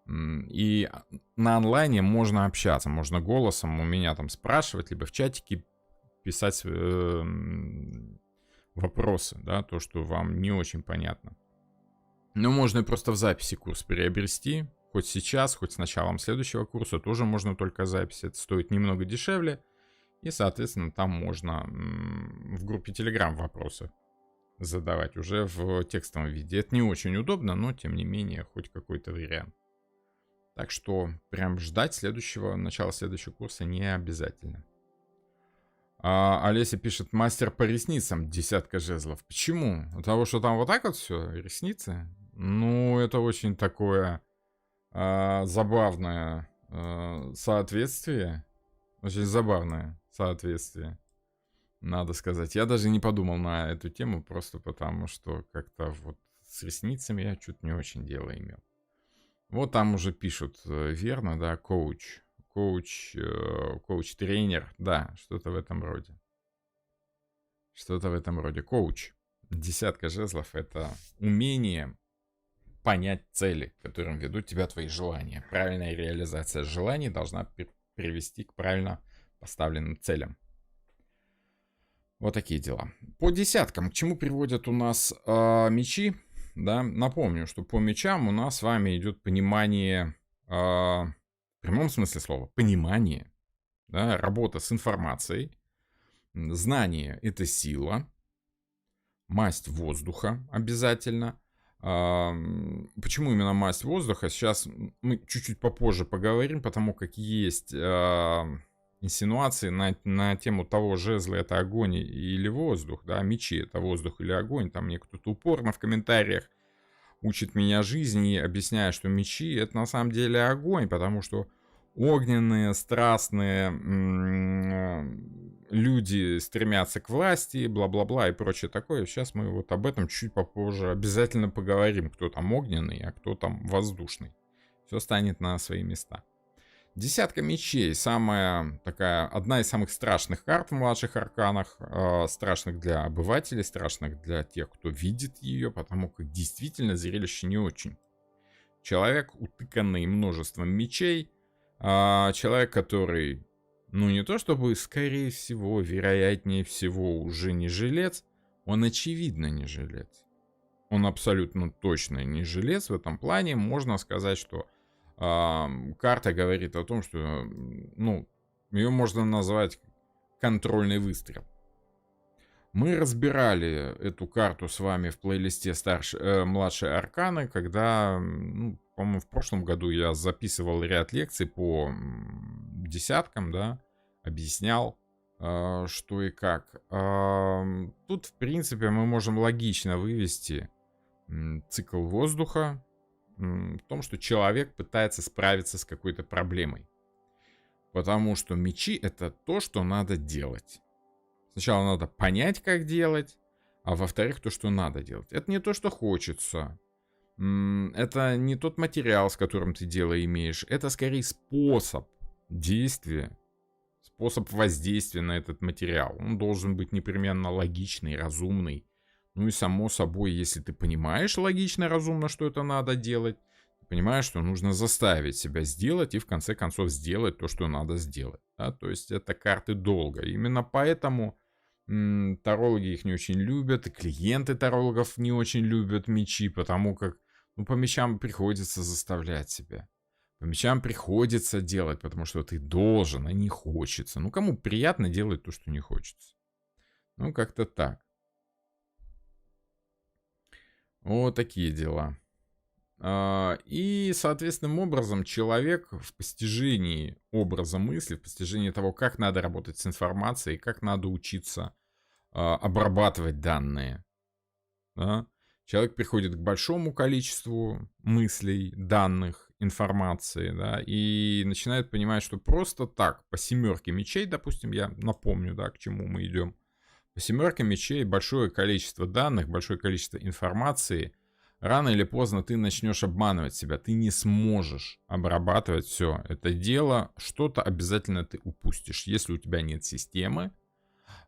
И на онлайне можно общаться, можно голосом у меня там спрашивать, либо в чатике писать вопросы, да, то, что вам не очень понятно. Но можно и просто в записи курс приобрести, хоть сейчас, хоть с началом следующего курса, тоже можно только запись, это стоит немного дешевле, и, соответственно, там можно в группе Telegram вопросы задавать уже в текстовом виде. Это не очень удобно, но, тем не менее, хоть какой-то вариант. Так что прям ждать начала следующего курса не обязательно. Олеся пишет, мастер по ресницам, 10 жезлов. Почему? От того, что там вот так вот все, ресницы? Ну, это очень такое забавное Соответствие. Очень забавное соответствие, надо сказать. Я даже не подумал на эту тему, просто потому что как-то вот с ресницами я что-то не очень дело имел. Вот там уже пишут, верно, да, коуч-тренер, да, что-то в этом роде. Что-то в этом роде. Коуч. 10 жезлов — это умение понять цели, к которым ведут тебя твои желания. Правильная реализация желаний должна привести к правильно поставленным целям. Вот такие дела. По десяткам, к чему приводят у нас мечи? Да? Напомню, что по мечам у нас с вами идет понимание, в прямом смысле слова, понимание, да? Работа с информацией. Знание — это сила. Масть воздуха обязательно. Почему именно масть воздуха? Сейчас мы чуть-чуть попозже поговорим, потому как есть инсинуации на тему того, жезлы — это огонь или воздух, да, мечи — это воздух или огонь. Там мне кто-то упорно в комментариях учит меня жизни, объясняя, что мечи — это на самом деле огонь, потому что огненные, страстные люди стремятся к власти, бла-бла-бла и прочее такое. Сейчас мы вот об этом чуть попозже обязательно поговорим, кто там огненный, а кто там воздушный. Все станет на свои места. Десятка мечей, самая такая, одна из самых страшных карт в младших арканах, страшных для обывателей, страшных для тех, кто видит ее, потому как действительно зрелище не очень. Человек, утыканный множеством мечей, человек, который, ну не то чтобы, скорее всего, вероятнее всего уже не жилец, он очевидно не жилец. Он абсолютно точно не жилец в этом плане. Можно сказать, что карта говорит о том, что, ну, ее можно назвать контрольный выстрел. Мы разбирали эту карту с вами в плейлисте младшие арканы, когда, ну, по-моему, в прошлом году я записывал ряд лекций по десяткам, да, объяснял, что и как. Тут, в принципе, мы можем логично вывести цикл воздуха в том, что человек пытается справиться с какой-то проблемой. Потому что мечи — это то, что надо делать. Сначала надо понять, как делать, а во-вторых, то, что надо делать. Это не то, что хочется. Это не тот материал, с которым ты дело имеешь. Это скорее способ действия, способ воздействия на этот материал. Он должен быть непременно логичный, разумный. Ну и само собой, если ты понимаешь логично, разумно, что это надо делать, ты понимаешь, что нужно заставить себя сделать и в конце концов сделать то, что надо сделать. Да? То есть это карты долга. Именно поэтому тарологи их не очень любят, и клиенты тарологов не очень любят мечи, потому как, ну, по мечам приходится заставлять себя. По мечам приходится делать, потому что ты должен, а не хочется. Ну, кому приятно делать то, что не хочется? Ну, как-то так. Вот такие дела. И, соответственным образом, человек в постижении образа мысли, в постижении того, как надо работать с информацией, как надо учиться обрабатывать данные. Да? Человек приходит к большому количеству мыслей, данных, информации, да, и начинает понимать, что просто так, по семерке мечей, допустим, я напомню, да, к чему мы идем, по семерке мечей большое количество данных, большое количество информации. Рано или поздно ты начнешь обманывать себя. Ты не сможешь обрабатывать все это дело. Что-то обязательно ты упустишь. Если у тебя нет системы,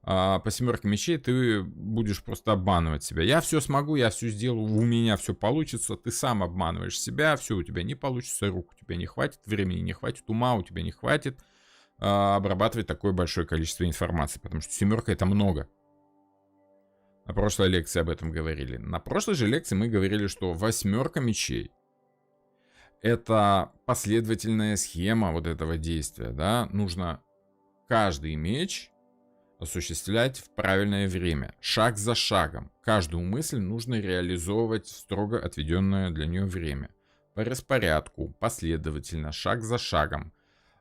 по семерке мечей ты будешь просто обманывать себя. Я все смогу, я все сделаю, у меня все получится. Ты сам обманываешь себя, все у тебя не получится, рук у тебя не хватит, времени не хватит, ума у тебя не хватит обрабатывать такое большое количество информации. Потому что семерка — это много. На прошлой лекции об этом говорили. На прошлой же лекции мы говорили, что восьмерка мечей — это последовательная схема вот этого действия. Да? Нужно каждый меч осуществлять в правильное время, шаг за шагом. Каждую мысль нужно реализовывать в строго отведенное для нее время. По распорядку, последовательно, шаг за шагом.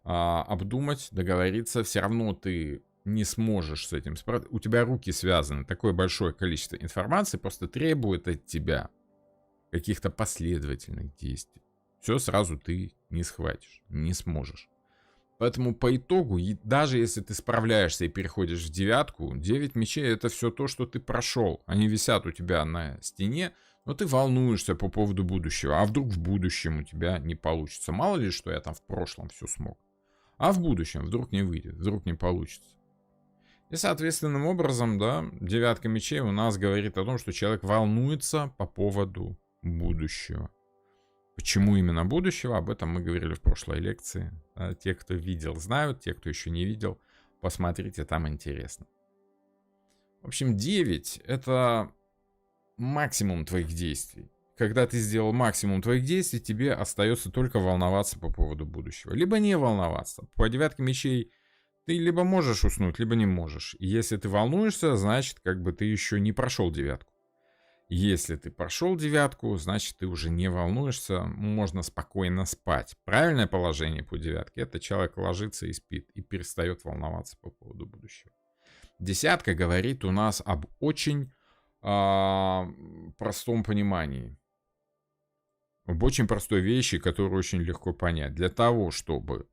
Обдумать, договориться, все равно ты не сможешь с этим справиться. У тебя руки связаны. Такое большое количество информации просто требует от тебя каких-то последовательных действий. Все сразу ты не схватишь, не сможешь. Поэтому по итогу, даже если ты справляешься и переходишь в девятку, 9 мечей это все то, что ты прошел. Они висят у тебя на стене, но ты волнуешься по поводу будущего. А вдруг в будущем у тебя не получится? Мало ли, что я там в прошлом все смог. А в будущем вдруг не выйдет, вдруг не получится. И соответственным образом, да, девятка мечей у нас говорит о том, что человек волнуется по поводу будущего. Почему именно будущего? Об этом мы говорили в прошлой лекции. Те, кто видел, знают. Те, кто еще не видел, посмотрите, там интересно. В общем, 9 — это максимум твоих действий. Когда ты сделал максимум твоих действий, тебе остается только волноваться по поводу будущего. Либо не волноваться. По девятке мечей ты либо можешь уснуть, либо не можешь. И если ты волнуешься, значит, как бы ты еще не прошел девятку. Если ты прошел девятку, значит, ты уже не волнуешься, можно спокойно спать. Правильное положение по девятке — это человек ложится и спит, и перестает волноваться по поводу будущего. Десятка говорит у нас об очень простом понимании. Об очень простой вещи, которую очень легко понять. Для того, чтобы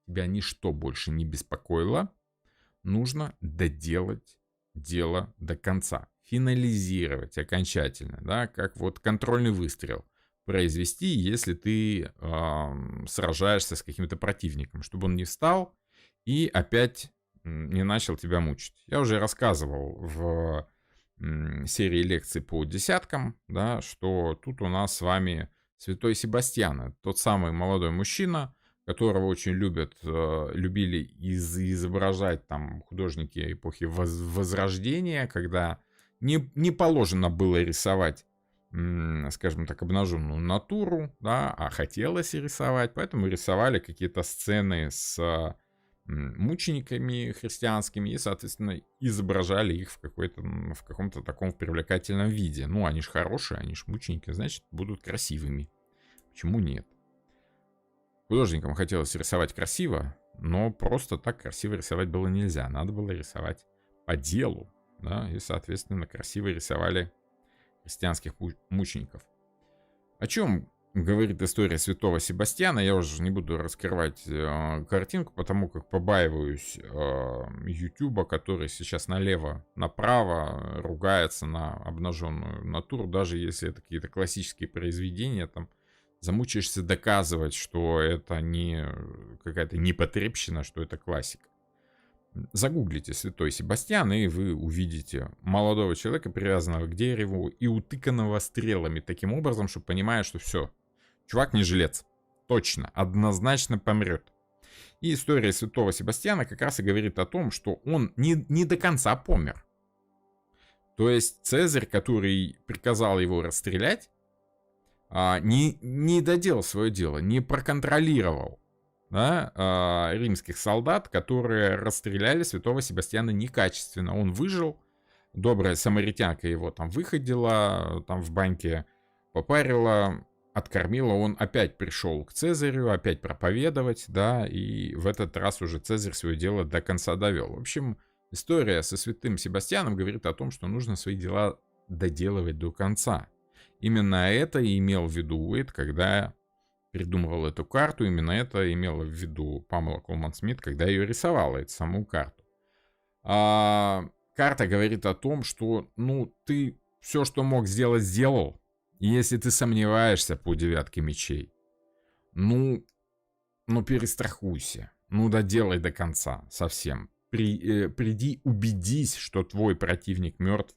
тебя ничто больше не беспокоило, нужно доделать дело до конца. Финализировать окончательно, да, как вот контрольный выстрел произвести, если ты сражаешься с каким-то противником, чтобы он не встал и опять не начал тебя мучить. Я уже рассказывал в серии лекций по десяткам, да, что тут у нас с вами святой Себастьян, тот самый молодой мужчина, которого очень любили изображать там художники эпохи Возрождения, когда не положено было рисовать, скажем так, обнаженную натуру, да, а хотелось рисовать, поэтому рисовали какие-то сцены с мучениками христианскими и, соответственно, изображали их в каком-то таком привлекательном виде. Ну, они же хорошие, они же мученики, значит, будут красивыми. Почему нет? Художникам хотелось рисовать красиво, но просто так красиво рисовать было нельзя. Надо было рисовать по делу, да, и, соответственно, красиво рисовали христианских мучеников. О чем говорит история святого Себастьяна? Я уже не буду раскрывать картинку, потому как побаиваюсь Ютуба, который сейчас налево-направо ругается на обнаженную натуру, даже если это какие-то классические произведения, там замучаешься доказывать, что это не какая-то непотребщина, что это классика. Загуглите святой Себастьян, и вы увидите молодого человека, привязанного к дереву и утыканного стрелами таким образом, что понимаешь, что все, чувак не жилец. Точно, однозначно помрет. И история святого Себастьяна как раз и говорит о том, что он не до конца помер. То есть Цезарь, который приказал его расстрелять, не доделал свое дело, не проконтролировал, да, римских солдат, которые расстреляли святого Себастьяна некачественно. Он выжил, добрая самаритянка его там выходила, там в баньке попарила, откормила, он опять пришел к Цезарю, опять проповедовать, да, и в этот раз уже Цезарь свое дело до конца довел. В общем, история со святым Себастьяном говорит о том, что нужно свои дела доделывать до конца. Именно это и имел в виду Уэйт, когда придумывал эту карту. Именно это имела в виду Памела Колман-Смит, когда ее рисовала, эту саму карту. Карта говорит о том, что, ты все, что мог сделать, сделал. И если ты сомневаешься по девятке мечей, перестрахуйся. Доделай до конца совсем. Приди, убедись, что твой противник мертв.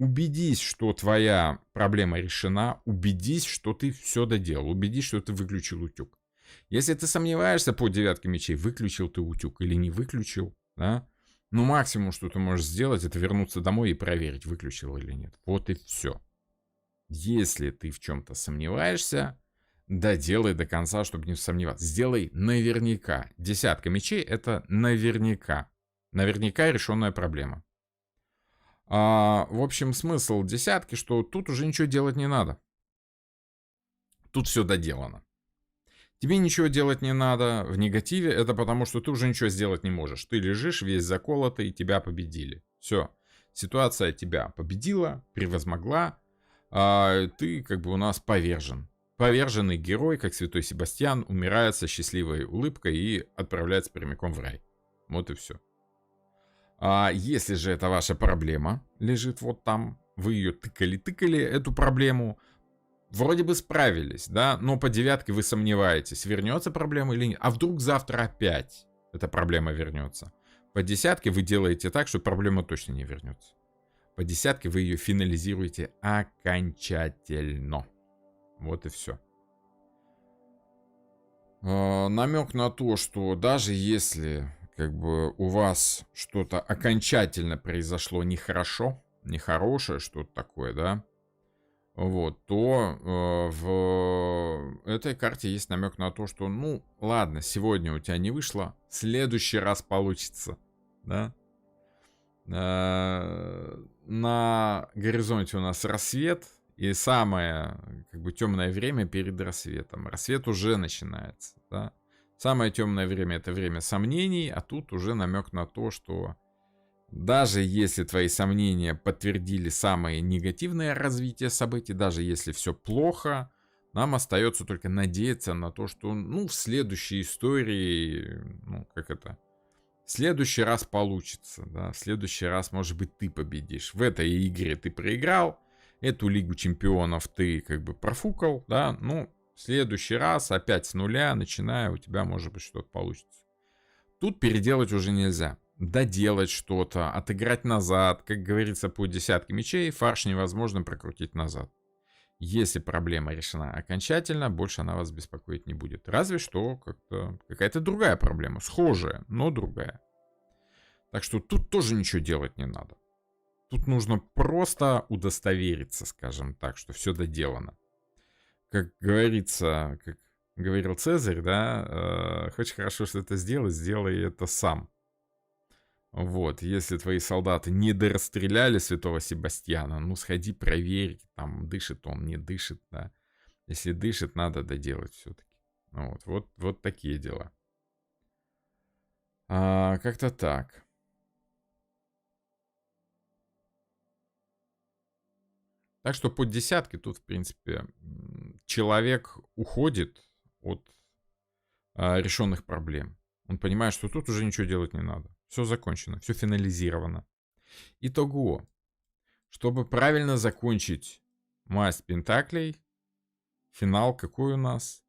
Убедись, что твоя проблема решена, убедись, что ты все доделал, убедись, что ты выключил утюг. Если ты сомневаешься по девятке мечей, выключил ты утюг или не выключил, да, максимум, что ты можешь сделать, это вернуться домой и проверить, выключил или нет. Вот и все. Если ты в чем-то сомневаешься, доделай до конца, чтобы не сомневаться. Сделай наверняка. Десятка мечей — это наверняка. Наверняка решенная проблема. В общем, смысл десятки, что тут уже ничего делать не надо. Тут все доделано. Тебе ничего делать не надо в негативе, это потому, что ты уже ничего сделать не можешь. Ты лежишь весь заколотый, тебя победили. Все. Ситуация тебя победила, превозмогла, ты как бы у нас повержен. поверженный герой, как святой Себастьян, умирает со счастливой улыбкой и отправляется прямиком в рай. Вот и все. А если же это ваша проблема лежит вот там, вы ее тыкали, эту проблему, вроде бы справились, да, но по девятке вы сомневаетесь, вернется проблема или нет. А вдруг завтра опять эта проблема вернется. По десятке вы делаете так, что проблема точно не вернется. По десятке вы ее финализируете окончательно. Вот и все. Намек на то, что даже если как бы у вас что-то окончательно произошло нехорошо, нехорошее, что-то такое, да, вот, то в этой карте есть намек на то, что, ну, ладно, сегодня у тебя не вышло, в следующий раз получится, да. На горизонте у нас рассвет, и самое, как бы, темное время перед рассветом. Рассвет уже начинается, да. Самое темное время — это время сомнений, а тут уже намек на то, что даже если твои сомнения подтвердили самое негативное развитие событий, даже если все плохо, нам остается только надеяться на то, что, ну, в следующей истории, ну, как это, в следующий раз получится, да, в следующий раз, может быть, ты победишь. В этой игре ты проиграл, эту Лигу Чемпионов ты как бы профукал, да, ну, в следующий раз опять с нуля, начиная, у тебя, может быть, что-то получится. Тут переделать уже нельзя. Доделать что-то, отыграть назад, как говорится, по десятке мечей, фарш невозможно прокрутить назад. Если проблема решена окончательно, больше она вас беспокоить не будет. Разве что какая-то другая проблема, схожая, но другая. Так что тут тоже ничего делать не надо. Тут нужно просто удостовериться, скажем так, что все доделано. Как говорится, как говорил Цезарь, да, хочешь хорошо что-то сделать, сделай это сам. Вот, если твои солдаты не дорастреляли святого Себастьяна, ну сходи проверь, там дышит он, не дышит, да. Если дышит, надо доделать все-таки. Вот такие дела. Как-то так. Так что под десятки тут, в принципе, человек уходит от решенных проблем. Он понимает, что тут уже ничего делать не надо. Все закончено, все финализировано. Итого, чтобы правильно закончить масть пентаклей, финал какой у нас?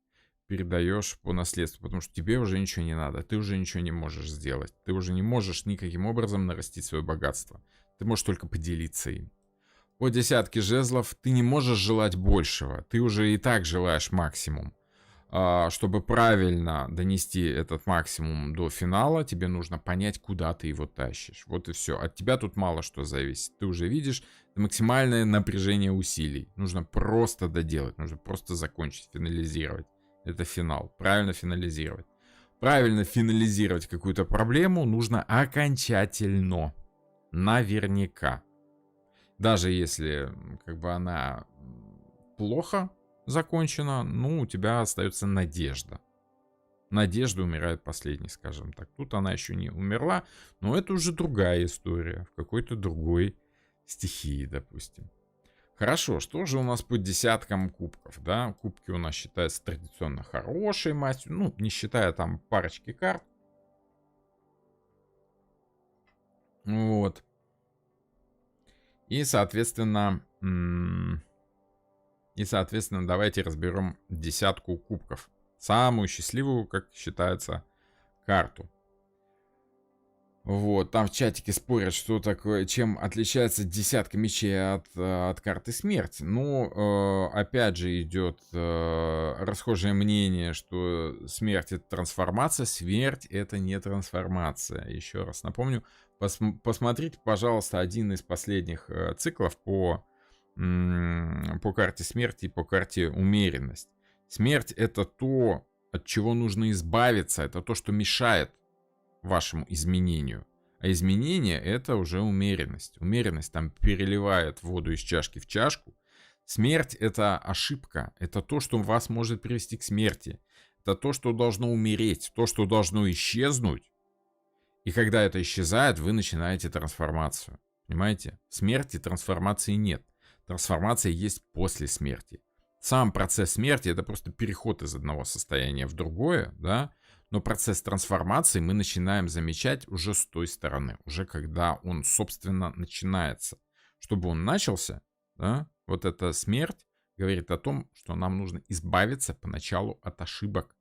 Передаешь по наследству, потому что тебе уже ничего не надо, ты уже ничего не можешь сделать. Ты уже не можешь никаким образом нарастить свое богатство. Ты можешь только поделиться им. По десятке жезлов ты не можешь желать большего. Ты уже и так желаешь максимум. Чтобы правильно донести этот максимум до финала, тебе нужно понять, куда ты его тащишь. Вот и все. От тебя тут мало что зависит. Ты уже видишь максимальное напряжение усилий. Нужно просто доделать, нужно просто закончить, финализировать. Это финал. Правильно финализировать. Правильно финализировать какую-то проблему нужно окончательно. Наверняка. Даже если как бы она плохо закончена, ну, у тебя остается надежда. Надежда умирает последней, скажем так. Тут она еще не умерла, но это уже другая история, в какой-то другой стихии, допустим. Хорошо, что же у нас по десяткам кубков, да? Кубки у нас считаются традиционно хорошей мастью, ну, не считая там парочки карт. Вот. И, соответственно, давайте разберем десятку кубков. Самую счастливую, как считается, карту. Вот, там в чатике спорят, что такое, чем отличается десятка мечей от карты смерти. Ну, опять же, идет расхожее мнение, что смерть — это трансформация, смерть — это не трансформация. Еще раз напомню, посмотрите, пожалуйста, один из последних циклов по карте смерти и по карте умеренность. Смерть — это то, от чего нужно избавиться, это то, что мешает вашему изменению. А изменение — это уже умеренность. Умеренность там переливает воду из чашки в чашку. Смерть — это ошибка. Это то, что вас может привести к смерти. Это то, что должно умереть. То, что должно исчезнуть. И когда это исчезает, вы начинаете трансформацию. Понимаете? Смерти, трансформации нет. Трансформация есть после смерти. Сам процесс смерти — это просто переход из одного состояния в другое, да, но процесс трансформации мы начинаем замечать уже с той стороны, уже когда он, собственно, начинается. Чтобы он начался, да, вот эта смерть говорит о том, что нам нужно избавиться поначалу от ошибок.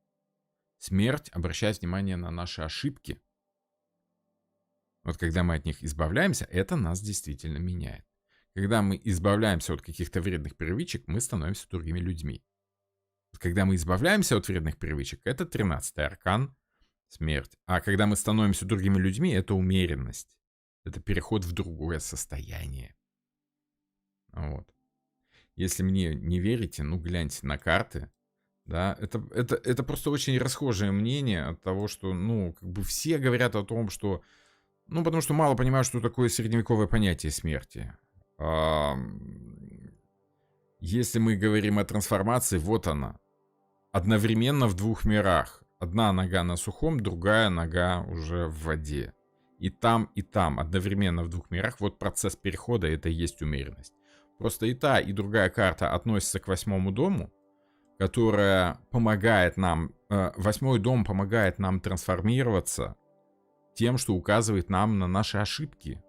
Смерть обращает внимание на наши ошибки. Вот когда мы от них избавляемся, это нас действительно меняет. Когда мы избавляемся от каких-то вредных привычек, мы становимся другими людьми. Когда мы избавляемся от вредных привычек, это 13-й аркан, смерть. А когда мы становимся другими людьми, это умеренность. Это переход в другое состояние. Вот. Если мне не верите, ну гляньте на карты. Да, это просто очень расхожее мнение от того, что, ну, как бы все говорят о том, что, ну, потому что мало понимают, что такое средневековое понятие смерти. Если мы говорим о трансформации, вот она. Одновременно в двух мирах. Одна нога на сухом, другая нога уже в воде. И там, одновременно в двух мирах. Вот процесс перехода — это и есть умеренность. Просто и та, и другая карта относятся к 8-му дому, которая помогает нам... 8-й дом помогает нам трансформироваться тем, что указывает нам на наши ошибки,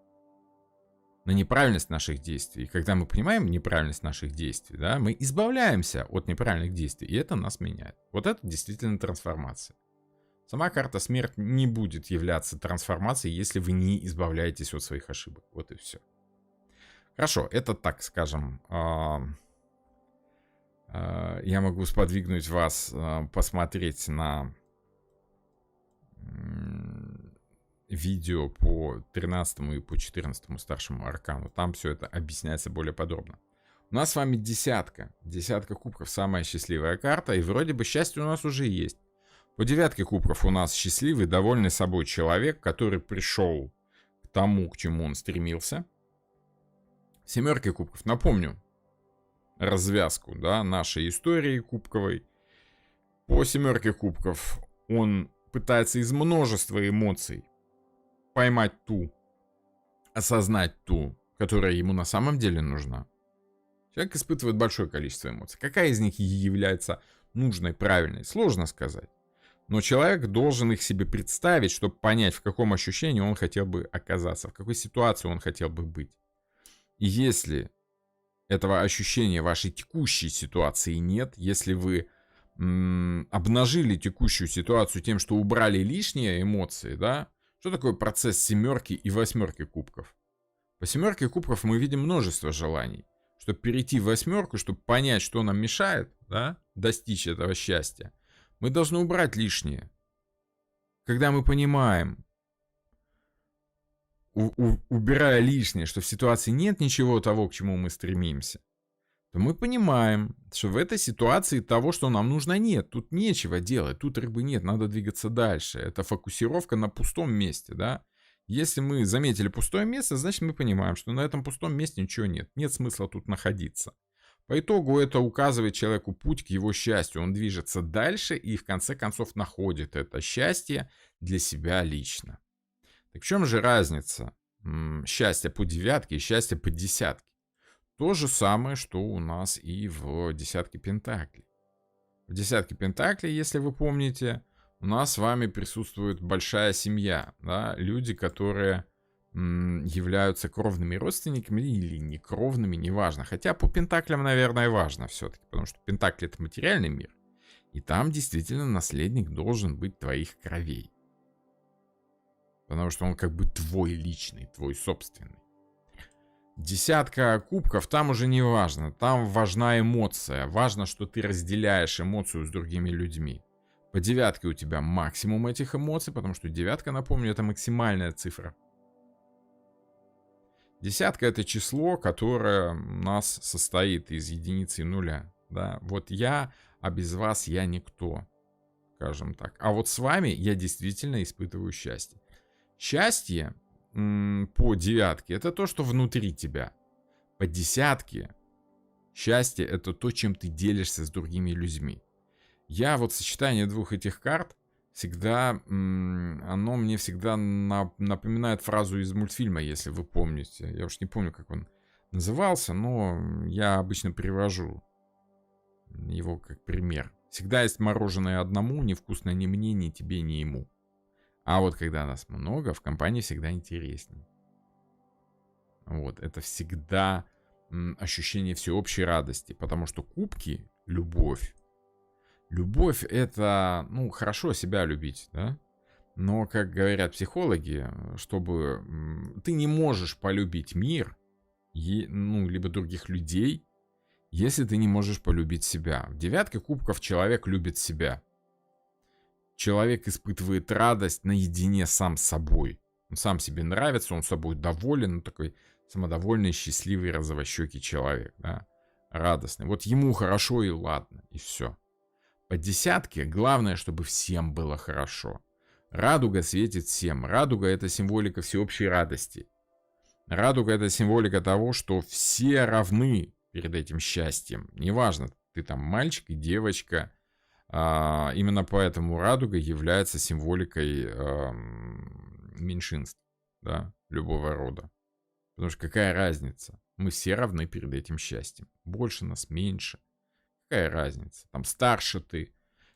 на неправильность наших действий. И когда мы понимаем неправильность наших действий, да, мы избавляемся от неправильных действий, и это нас меняет. Вот это действительно трансформация. Сама карта смерть не будет являться трансформацией, если вы не избавляетесь от своих ошибок. Вот и все. Хорошо, это, так скажем, я могу сподвигнуть вас посмотреть на видео по 13 и по 14 старшему аркану. Там все это объясняется более подробно. У нас с вами десятка. Десятка кубков — самая счастливая карта. И вроде бы счастье у нас уже есть. По 9 кубков у нас счастливый, довольный собой человек, который пришел к тому, к чему он стремился. 7 кубков. Напомню развязку, да, нашей истории кубковой. По 7 кубков он пытается из множества эмоций поймать ту, осознать ту, которая ему на самом деле нужна. Человек испытывает большое количество эмоций. Какая из них является нужной, правильной, сложно сказать. Но человек должен их себе представить, чтобы понять, в каком ощущении он хотел бы оказаться, в какой ситуации он хотел бы быть. И если этого ощущения вашей текущей ситуации нет, если вы обнажили текущую ситуацию тем, что убрали лишние эмоции, да, что такое процесс 7 и 8 кубков? По 7 кубков мы видим множество желаний. Чтобы перейти в 8, чтобы понять, что нам мешает, да, достичь этого счастья, мы должны убрать лишнее. Когда мы понимаем, убирая лишнее, что в ситуации нет ничего того, к чему мы стремимся, то мы понимаем, что в этой ситуации того, что нам нужно, нет. Тут нечего делать, тут рыбы нет, надо двигаться дальше. Это фокусировка на пустом месте, да. Если мы заметили пустое место, значит мы понимаем, что на этом пустом месте ничего нет. Нет смысла тут находиться. По итогу это указывает человеку путь к его счастью. Он движется дальше и в конце концов находит это счастье для себя лично. Так в чем же разница счастья по 9 и счастья по 10? То же самое, что у нас и в 10 пентаклей. В 10 пентаклей, если вы помните, у нас с вами присутствует большая семья. Да? Люди, которые являются кровными родственниками или не кровными, неважно. Хотя по пентаклям, наверное, важно все-таки, потому что пентакли — это материальный мир. И там действительно наследник должен быть твоих кровей. Потому что он как бы твой личный, твой собственный. 10 кубков, там уже не важно. Там важна эмоция. Важно, что ты разделяешь эмоцию с другими людьми. По 9 у тебя максимум этих эмоций, потому что 9, напомню, это максимальная цифра. 10 это число, которое у нас состоит из единицы и нуля. Да? Вот я, а без вас я никто, скажем так. А вот с вами я действительно испытываю счастье. Счастье по 9 это то, что внутри тебя. По 10 счастье — это то, чем ты делишься с другими людьми. Я вот сочетание двух этих карт всегда, оно мне всегда напоминает фразу из мультфильма, если вы помните. Я уж не помню, как он назывался, но я обычно привожу его как пример. Всегда есть мороженое одному, невкусно ни мне, ни тебе, ни ему. А вот когда нас много, в компании всегда интереснее. Вот, это всегда ощущение всеобщей радости, потому что кубки — любовь. Любовь — это, ну, хорошо себя любить, да? Но, как говорят психологи, чтобы ты не можешь полюбить мир, ну, либо других людей, если ты не можешь полюбить себя. В девятке кубков человек любит себя. Человек испытывает радость наедине сам с собой. Он сам себе нравится, он собой доволен, он такой самодовольный, счастливый, розовощекий человек, да, радостный. Вот ему хорошо и ладно, и все. По десятке главное, чтобы всем было хорошо. Радуга светит всем. Радуга — это символика всеобщей радости. Радуга — это символика того, что все равны перед этим счастьем. Неважно, ты там мальчик и девочка. Именно поэтому радуга является символикой меньшинств, да, любого рода. Потому что какая разница? Мы все равны перед этим счастьем. Больше нас, меньше. Какая разница? Там старше ты,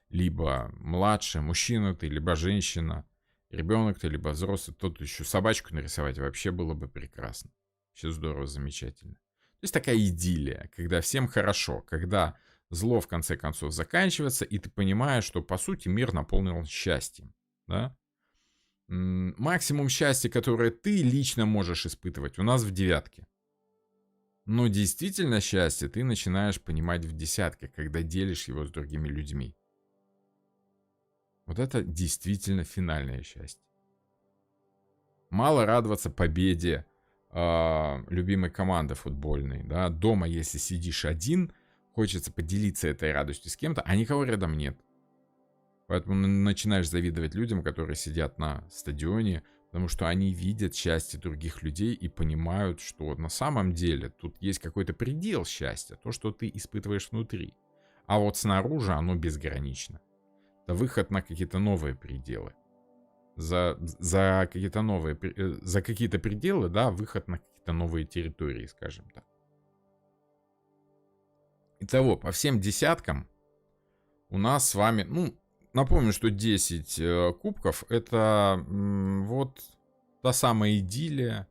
либо младше, мужчина ты, либо женщина, ребенок ты, либо взрослый. Тут еще собачку нарисовать вообще было бы прекрасно. Все здорово, замечательно. То есть такая идиллия, когда всем хорошо, когда зло в конце концов заканчивается, и ты понимаешь, что по сути мир наполнен счастьем. Да? Максимум счастья, которое ты лично можешь испытывать, у нас в девятке. Но действительно счастье ты начинаешь понимать в десятке, когда делишь его с другими людьми. Вот это действительно финальное счастье. Мало радоваться победе любимой команды футбольной. Да? Дома, если сидишь один, хочется поделиться этой радостью с кем-то, а никого рядом нет. Поэтому начинаешь завидовать людям, которые сидят на стадионе, потому что они видят счастье других людей и понимают, что на самом деле тут есть какой-то предел счастья, то, что ты испытываешь внутри. А вот снаружи оно безгранично. Это выход на какие-то новые пределы. За какие-то пределы, да, выход на какие-то новые территории, скажем так. Итого, по всем десяткам у нас с вами, ну, напомню, что 10 кубков — это вот та самая идиллия,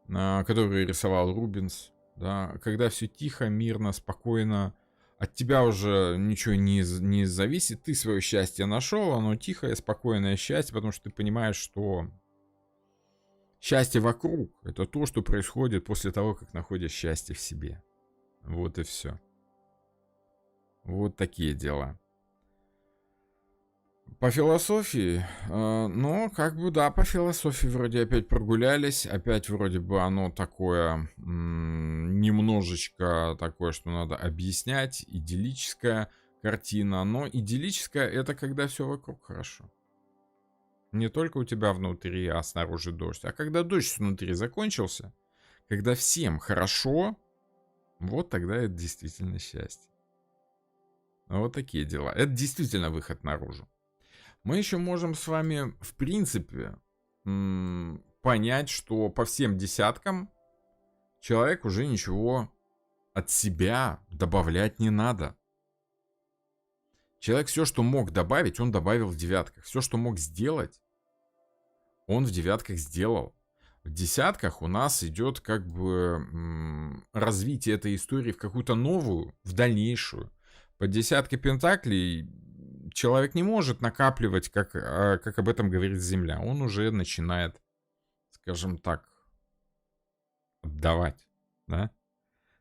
которую рисовал Рубенс, да, когда все тихо, мирно, спокойно, от тебя уже ничего не зависит, ты свое счастье нашел, оно тихое, спокойное счастье, потому что ты понимаешь, что счастье вокруг — это то, что происходит после того, как находишь счастье в себе. Вот и все. Вот такие дела. По философии, ну, как бы, да, по философии вроде опять прогулялись, опять вроде бы оно такое, немножечко такое, что надо объяснять, идиллическая картина, но идиллическая — это когда все вокруг хорошо. Не только у тебя внутри, а снаружи дождь, а когда дождь внутри закончился, когда всем хорошо, вот тогда это действительно счастье. Вот такие дела. Это действительно выход наружу. Мы еще можем с вами, в принципе, понять, что по всем десяткам человек уже ничего от себя добавлять не надо. Человек все, что мог добавить, он добавил в девятках. Все, что мог сделать, он в девятках сделал. В десятках у нас идет как бы развитие этой истории в какую-то новую, в дальнейшую. По десятке пентаклей человек не может накапливать, как об этом говорит Земля. Он уже начинает, скажем так, отдавать. Да?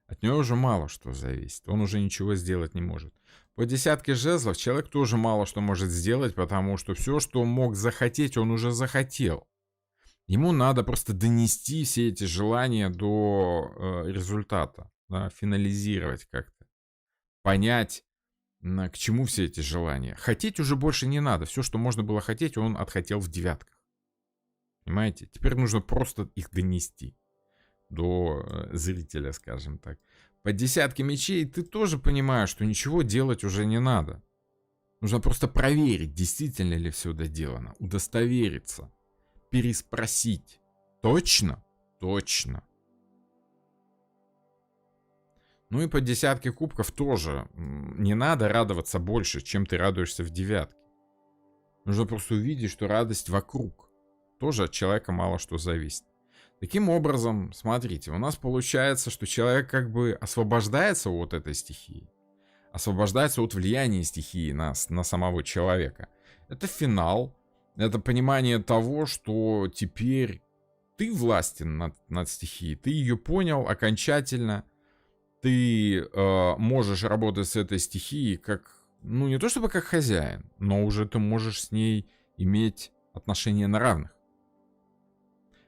От него уже мало что зависит. Он уже ничего сделать не может. По десятке жезлов человек тоже мало что может сделать, потому что все, что он мог захотеть, он уже захотел. Ему надо просто донести все эти желания до результата. Да? Финализировать как-то. Понять, к чему все эти желания. Хотеть уже больше не надо. Все, что можно было хотеть, он отхотел в девятках. Понимаете? Теперь нужно просто их донести до зрителя, скажем так. По десятке мечей ты тоже понимаешь, что ничего делать уже не надо. Нужно просто проверить, действительно ли все доделано. Удостовериться. Переспросить. Точно? Точно. Ну и по десятке кубков тоже не надо радоваться больше, чем ты радуешься в девятке. Нужно просто увидеть, что радость вокруг. Тоже от человека мало что зависит. Таким образом, смотрите, у нас получается, что человек как бы освобождается от этой стихии. Освобождается от влияния стихии на самого человека. Это финал. Это понимание того, что теперь ты властен над стихией. Ты ее понял окончательно. Ты можешь работать с этой стихией как, ну не то чтобы как хозяин, но уже ты можешь с ней иметь отношения на равных.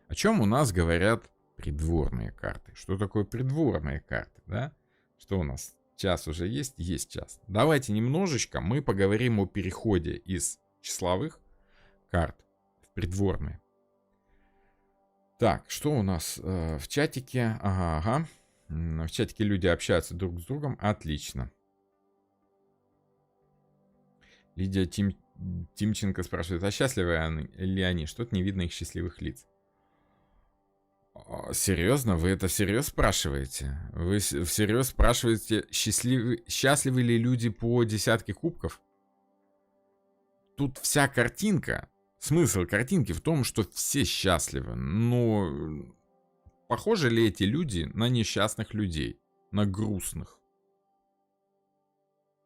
О чем у нас говорят придворные карты? Что такое придворные карты, да? Что у нас? Час уже есть? Есть час. Давайте немножечко мы поговорим о переходе из числовых карт в придворные. Так, что у нас в чатике? Ага. В чатике люди общаются друг с другом. Отлично. Лидия Тимченко спрашивает, а счастливы ли они? Что-то не видно их счастливых лиц. Серьезно? Вы это всерьез спрашиваете? Вы всерьез спрашиваете, счастливы ли люди по десятке кубков? Тут вся картинка, смысл картинки в том, что все счастливы. Но похожи ли эти люди на несчастных людей? На грустных?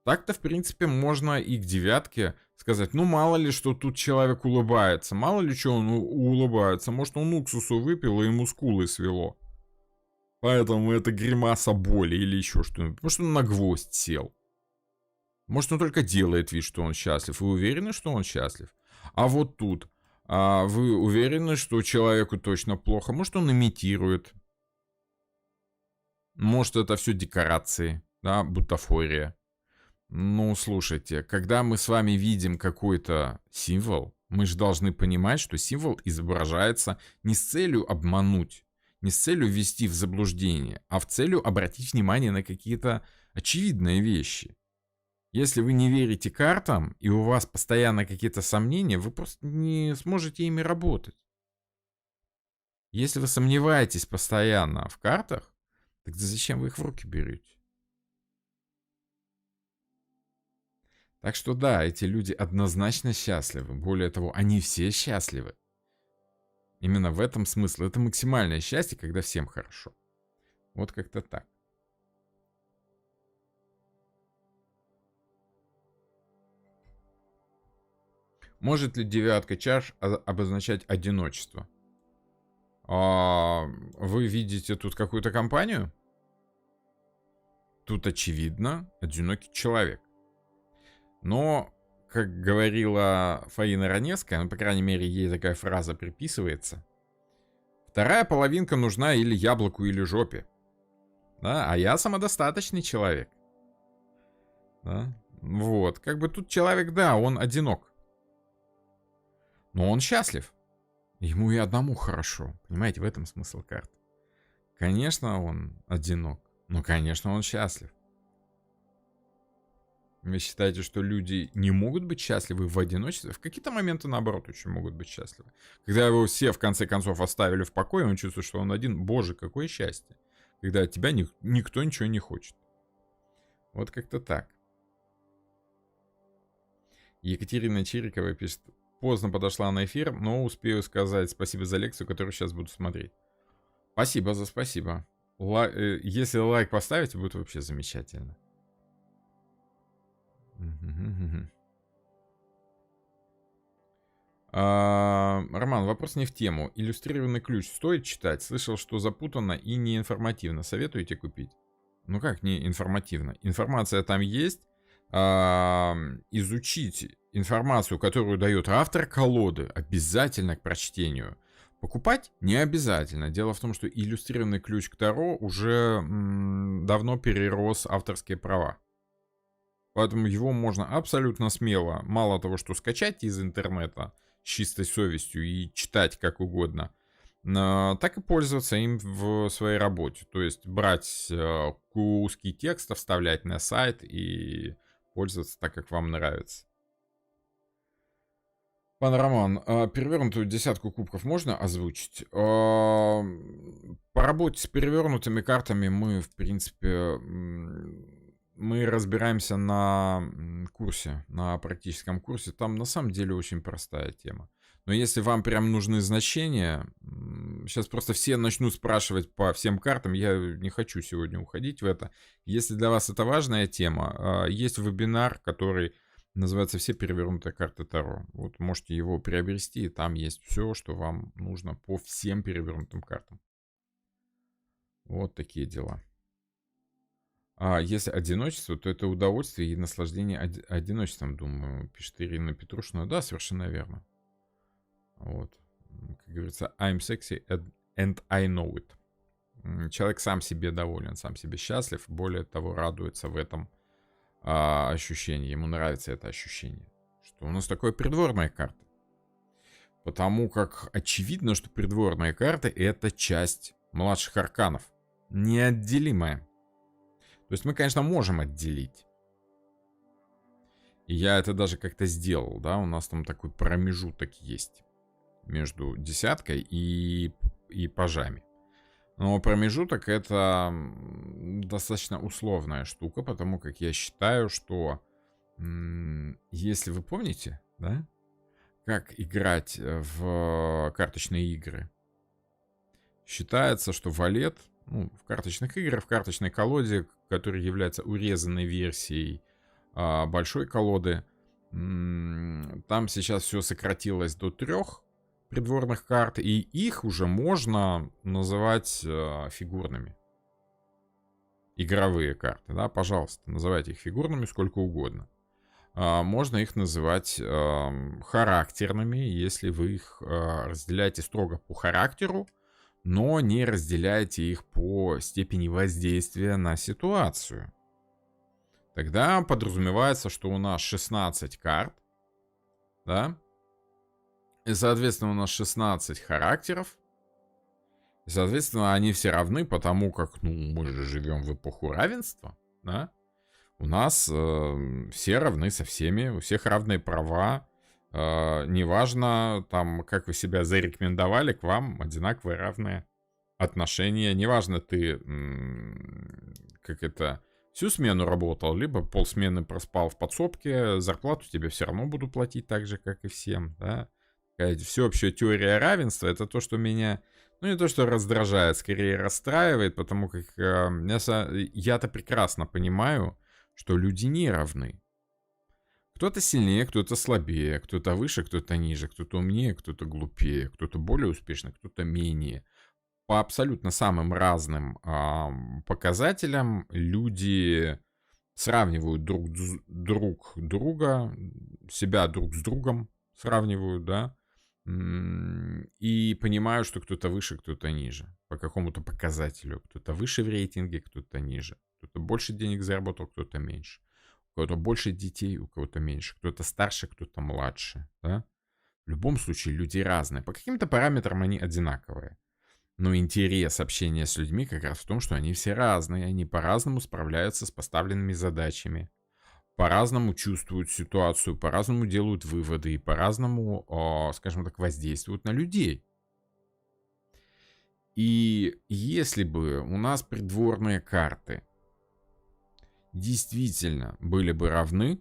Так-то, в принципе, можно и к девятке сказать, ну, мало ли, что тут человек улыбается. Мало ли, что он улыбается. Может, он уксусу выпил, и ему скулы свело. Поэтому это гримаса боли или еще что-нибудь. Может, он на гвоздь сел. Может, он только делает вид, что он счастлив. Вы уверены, что он счастлив? А вот тут. Вы уверены, что человеку точно плохо? Может, он имитирует? Может, это все декорации, да, бутафория. Ну, слушайте, когда мы с вами видим какой-то символ, мы же должны понимать, что символ изображается не с целью обмануть, не с целью ввести в заблуждение, а в целью обратить внимание на какие-то очевидные вещи. Если вы не верите картам, и у вас постоянно какие-то сомнения, вы просто не сможете ими работать. Если вы сомневаетесь постоянно в картах, тогда зачем вы их в руки берете? Так что да, эти люди однозначно счастливы. Более того, они все счастливы. Именно в этом смысл. Это максимальное счастье, когда всем хорошо. Вот как-то так. Может ли девятка чаш обозначать одиночество? Вы видите тут какую-то компанию? Тут очевидно одинокий человек. Но, как говорила Фаина Раневская, ну, по крайней мере, ей такая фраза приписывается. Вторая половинка нужна или яблоку, или жопе. Да? А я самодостаточный человек. Да? Вот. Как бы тут человек, да, он одинок. Но он счастлив. Ему и одному хорошо. Понимаете, в этом смысл карт. Конечно, он одинок. Но, конечно, он счастлив. Вы считаете, что люди не могут быть счастливы в одиночестве? В какие-то моменты, наоборот, очень могут быть счастливы. Когда его все, в конце концов, оставили в покое, он чувствует, что он один. Боже, какое счастье. Когда от тебя никто ничего не хочет. Вот как-то так. Екатерина Чирикова пишет. Поздно подошла на эфир, но успею сказать спасибо за лекцию, которую сейчас буду смотреть. Спасибо за спасибо. Если лайк поставите, будет вообще замечательно. Роман, вопрос не в тему. Иллюстрированный ключ стоит читать? Слышал, что запутанно и неинформативно. Советуете купить? Ну как не информативно? Информация там есть. Изучить информацию, которую дает автор колоды, обязательно к прочтению. Покупать не обязательно. Дело в том, что иллюстрированный ключ к Таро уже давно перерос авторские права. Поэтому его можно абсолютно смело, мало того, что скачать из интернета с чистой совестью и читать как угодно, так и пользоваться им в своей работе. То есть брать куски текста, вставлять на сайт и пользоваться так, как вам нравится. Пан Роман, перевернутую десятку кубков можно озвучить? По работе с перевернутыми картами мы, в принципе, мы разбираемся на курсе, на практическом курсе. Там на самом деле очень простая тема. Но если вам прям нужны значения, сейчас просто все начнут спрашивать по всем картам, я не хочу сегодня уходить в это. Если для вас это важная тема, есть вебинар, который называется «Все перевернутые карты Таро». Вот можете его приобрести, и там есть все, что вам нужно по всем перевернутым картам. Вот такие дела. А если одиночество, то это удовольствие и наслаждение одиночеством, думаю, пишет Ирина Петрушина. Да, совершенно верно. Вот. Как говорится, I'm sexy and I know it. Человек сам себе доволен, сам себе счастлив, более того, радуется в этом ощущении. Ему нравится это ощущение. Что у нас такое придворная карта. Потому как очевидно, что придворные карты — это часть младших арканов. Неотделимая. То есть мы, конечно, можем отделить. И я это даже как-то сделал, да, у нас там такой промежуток есть между десяткой и пажами. Но промежуток — это достаточно условная штука, потому как я считаю, что если вы помните, да, как играть в карточные игры, считается, что валет, ну, в карточных играх, в карточной колоде, которая является урезанной версией большой колоды, там сейчас все сократилось до 3 придворных карт, и их уже можно называть фигурными. Игровые карты, да, пожалуйста, называйте их фигурными сколько угодно. Можно их называть характерными, если вы их разделяете строго по характеру, но не разделяете их по степени воздействия на ситуацию. Тогда подразумевается, что у нас 16 карт, да, и, соответственно, у нас 16 характеров. И, соответственно, они все равны, потому как, ну, мы же живем в эпоху равенства, да. У нас все равны со всеми, у всех равные права. Неважно, там, как вы себя зарекомендовали, к вам одинаковые равные отношения. Неважно, ты всю смену работал, либо полсмены проспал в подсобке, зарплату тебе все равно буду платить так же, как и всем, да. Всеобщая теория равенства — это то, что меня, ну, не то, что раздражает, скорее расстраивает, потому как я-то прекрасно понимаю, что люди не равны. Кто-то сильнее, кто-то слабее, кто-то выше, кто-то ниже, кто-то умнее, кто-то глупее, кто-то более успешный, кто-то менее. По абсолютно самым разным показателям люди сравнивают друг друга, себя друг с другом сравнивают, да, и понимают, что кто-то выше, кто-то ниже. По какому-то показателю. Кто-то выше в рейтинге, кто-то ниже. Кто-то больше денег заработал, кто-то меньше. У кого-то больше детей, у кого-то меньше. Кто-то старше, кто-то младше. Да? В любом случае люди разные. По каким-то параметрам они одинаковые. Но интерес общения с людьми как раз в том, что они все разные. Они по-разному справляются с поставленными задачами. По-разному чувствуют ситуацию, по-разному делают выводы и по-разному, скажем так, воздействуют на людей. И если бы у нас придворные карты действительно были бы равны,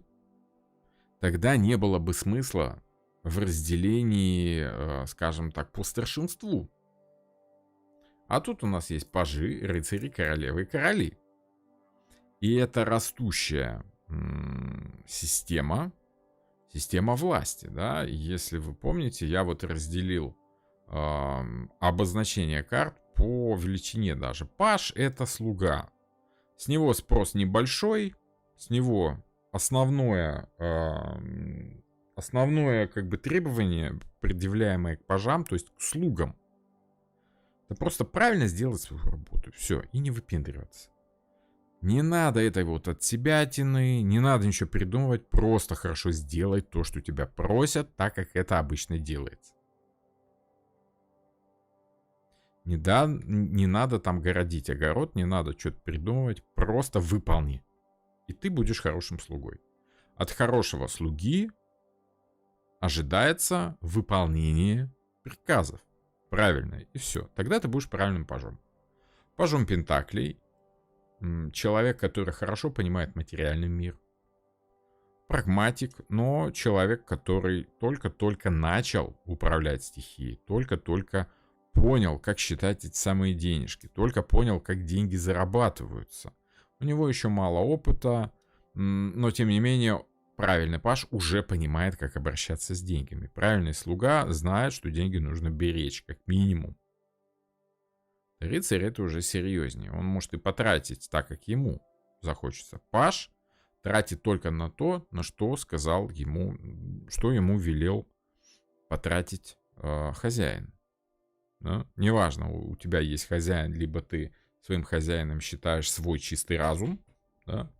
тогда не было бы смысла в разделении, скажем так, по старшинству. А тут у нас есть пажи, рыцари, королевы и короли. И это растущая система власти, да. Если вы помните, я вот разделил обозначение карт по величине даже. Паж — это слуга. С него спрос небольшой, с него основное как бы требование, предъявляемое к пажам, то есть к слугам, это просто правильно сделать свою работу. Все, и не выпендриваться. Не надо этой вот отсебятины, не надо ничего придумывать, просто хорошо сделать то, что тебя просят, так как это обычно делается. Не надо там городить огород, не надо что-то придумывать, просто выполни. И ты будешь хорошим слугой. От хорошего слуги ожидается выполнение приказов. Правильно, и все. Тогда ты будешь правильным пажом. Пажом Пентаклей. Человек, который хорошо понимает материальный мир. Прагматик, но человек, который только-только начал управлять стихией. Только-только понял, как считать эти самые денежки. Только понял, как деньги зарабатываются. У него еще мало опыта, но тем не менее правильный паж уже понимает, как обращаться с деньгами. Правильный слуга знает, что деньги нужно беречь, как минимум. Рыцарь это уже серьезнее. Он может и потратить так, как ему захочется. Паж тратит только на то, на что сказал ему, что ему велел потратить хозяин. Да? Неважно, у тебя есть хозяин, либо ты своим хозяином считаешь свой чистый разум, да?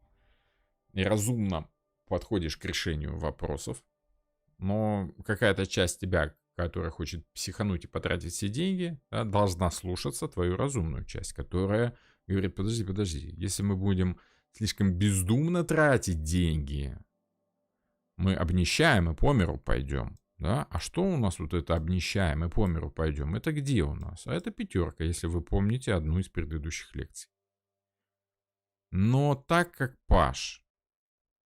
И разумно подходишь к решению вопросов, но какая-то часть тебя, которая хочет психануть и потратить все деньги, да, должна слушаться твою разумную часть, которая говорит: подожди, если мы будем слишком бездумно тратить деньги, мы обнищаем и по миру пойдем. Да? А что у нас вот это обнищаем и по миру пойдем? Это где у нас? А это 5, если вы помните одну из предыдущих лекций. Но так как паж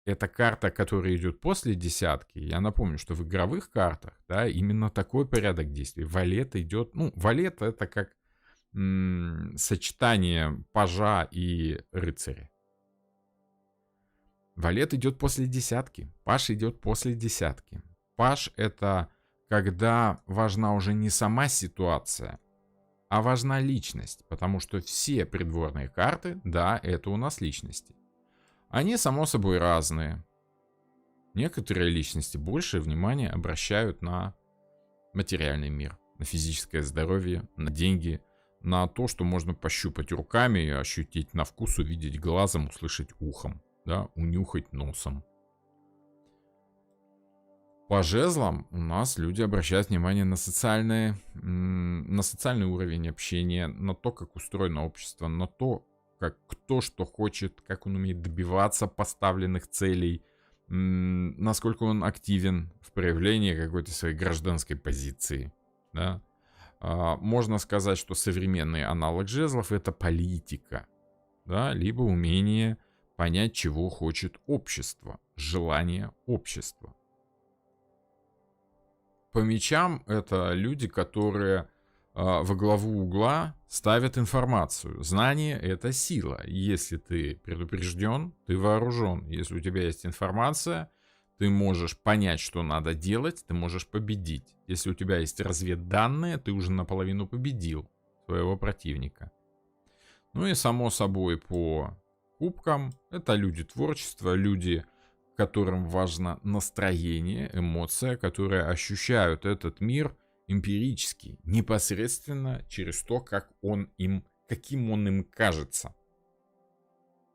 это карта, которая идет после 10, я напомню, что в игровых картах, да, именно такой порядок действий. Валет идет, валет это как сочетание пажа и рыцаря. Валет идет после 10, паж идет после 10. Паж это когда важна уже не сама ситуация, а важна личность, потому что все придворные карты, да, это у нас личности. Они, само собой, разные. Некоторые личности больше внимания обращают на материальный мир, на физическое здоровье, на деньги, на то, что можно пощупать руками, ощутить на вкус, увидеть глазом, услышать ухом, да, унюхать носом. По жезлам у нас люди обращают внимание на социальный уровень общения, на то, как устроено общество, на то, как кто что хочет, как он умеет добиваться поставленных целей, насколько он активен в проявлении какой-то своей гражданской позиции. Да? Можно сказать, что современный аналог жезлов — это политика, да? Либо умение понять, чего хочет общество, желание общества. По мечам это люди, которые во главу угла ставят информацию. Знание — это сила. Если ты предупрежден, ты вооружен. Если у тебя есть информация, ты можешь понять, что надо делать, ты можешь победить. Если у тебя есть разведданные, ты уже наполовину победил своего противника. Ну и само собой по кубкам это люди творчества, люди, которым важно настроение, эмоция, которые ощущают этот мир эмпирически, непосредственно через то, каким он им кажется.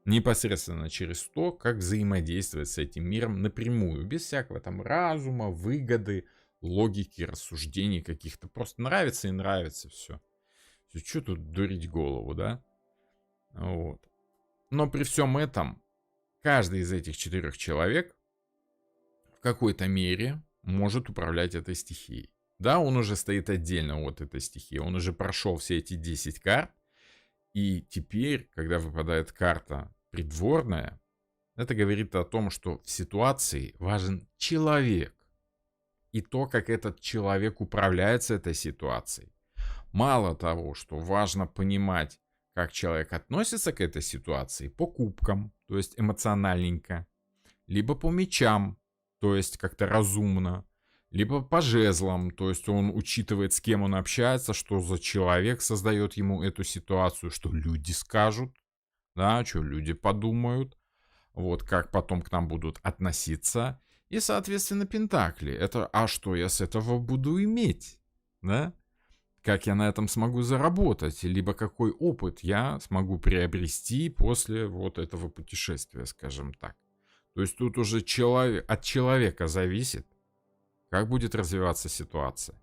Непосредственно через то, как взаимодействовать с этим миром напрямую, без всякого там разума, выгоды, логики, рассуждений каких-то. Просто нравится и нравится все. Что тут дурить голову, да? Вот. Но при всем этом, каждый из этих 4 человек в какой-то мере может управлять этой стихией. Да, он уже стоит отдельно от этой стихии, он уже прошел все эти 10 карт, и теперь, когда выпадает карта придворная, это говорит о том, что в ситуации важен человек, и то, как этот человек управляется этой ситуацией. Мало того, что важно понимать, как человек относится к этой ситуации по кубкам, то есть эмоциональненько, либо по мечам, то есть как-то разумно, либо по жезлам, то есть он учитывает, с кем он общается, что за человек создает ему эту ситуацию, что люди скажут, да, что люди подумают, вот как потом к нам будут относиться. И, соответственно, пентакли. Это, а что я с этого буду иметь, да? Как я на этом смогу заработать, либо какой опыт я смогу приобрести после вот этого путешествия, скажем так. То есть тут уже от человека зависит, как будет развиваться ситуация.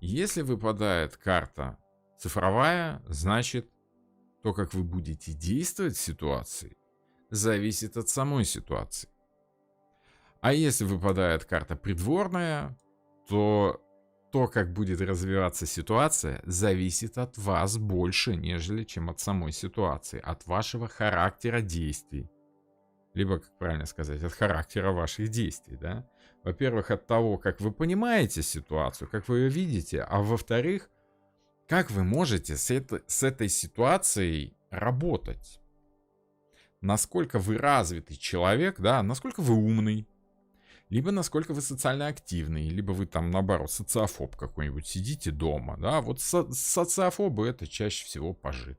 Если выпадает карта цифровая, значит, то, как вы будете действовать в ситуации, зависит от самой ситуации. А если выпадает карта придворная, то как будет развиваться ситуация, зависит от вас больше, нежели чем от самой ситуации, от вашего характера действий. Либо, как правильно сказать, от характера ваших действий, да? Во-первых, от того, как вы понимаете ситуацию, как вы ее видите, а во-вторых, как вы можете с этой ситуацией работать. Насколько вы развитый человек, да, насколько вы умный, либо насколько вы социально активный, либо вы там, наоборот, социофоб какой-нибудь, сидите дома, да, вот социофобы это чаще всего пажи.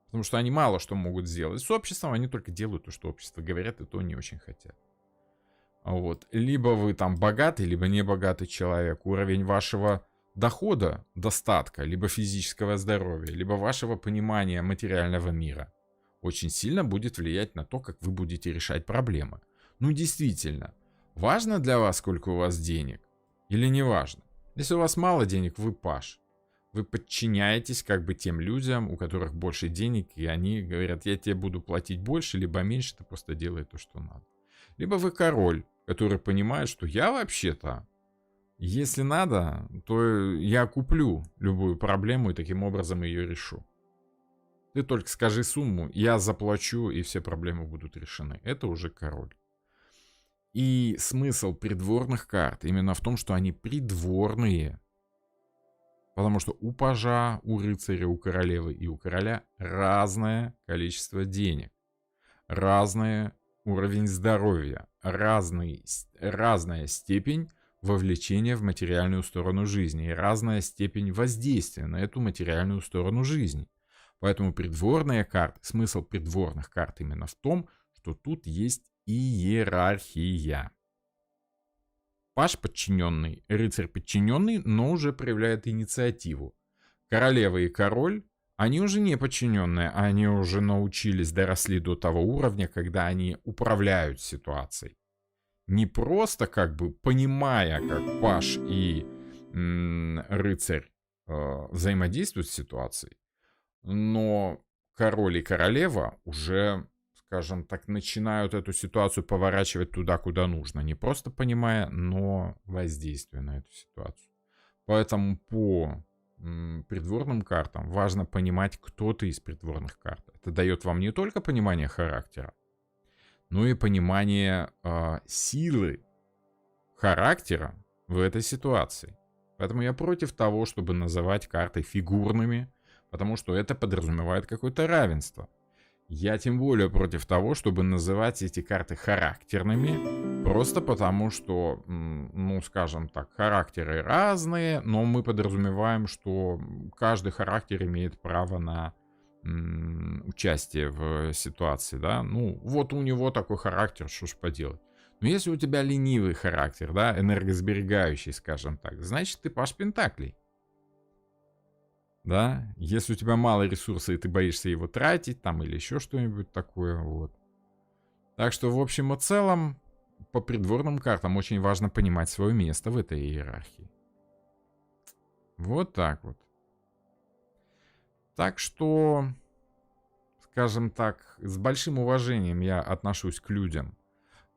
Потому что они мало что могут сделать с обществом, они только делают то, что общество говорят, и то не очень хотят. Вот. Либо вы там богатый, либо не богатый человек, уровень вашего дохода, достатка, либо физического здоровья, либо вашего понимания материального мира очень сильно будет влиять на то, как вы будете решать проблемы. Ну, действительно, важно для вас, сколько у вас денег, или не важно? Если у вас мало денег, вы паж. Вы подчиняетесь как бы тем людям, у которых больше денег, и они говорят, я тебе буду платить больше, либо меньше, ты просто делай то, что надо. Либо вы король, который понимает, что я вообще-то, если надо, то я куплю любую проблему и таким образом ее решу. Ты только скажи сумму, я заплачу, и все проблемы будут решены. Это уже король. И смысл придворных карт именно в том, что они придворные. Потому что у пажа, у рыцаря, у королевы и у короля разное количество денег. Разный уровень здоровья. Разная степень вовлечения в материальную сторону жизни. И разная степень воздействия на эту материальную сторону жизни. Поэтому придворные карты, смысл придворных карт именно в том, что тут есть иерархия. Паж подчиненный, рыцарь подчиненный, но уже проявляет инициативу. Королева и король, они уже не подчиненные, они уже научились, доросли до того уровня, когда они управляют ситуацией. Не просто как бы понимая, как паж и рыцарь взаимодействуют с ситуацией, но король и королева уже, скажем так, начинают эту ситуацию поворачивать туда, куда нужно. Не просто понимая, но воздействуя на эту ситуацию. Поэтому по придворным картам важно понимать, кто ты из придворных карт. Это дает вам не только понимание характера, но и понимание силы характера в этой ситуации. Поэтому я против того, чтобы называть карты фигурными, потому что это подразумевает какое-то равенство. Я тем более против того, чтобы называть эти карты характерными, просто потому что, ну, скажем так, характеры разные, но мы подразумеваем, что каждый характер имеет право на участие в ситуации, да. Ну, вот у него такой характер, что ж поделать. Но если у тебя ленивый характер, да, энергосберегающий, скажем так, значит, ты паж пентаклей. Да, если у тебя мало ресурса и ты боишься его тратить, там, или еще что-нибудь такое, вот. Так что, в общем и целом, по придворным картам очень важно понимать свое место в этой иерархии. Вот так вот. Так что, скажем так, с большим уважением я отношусь к людям,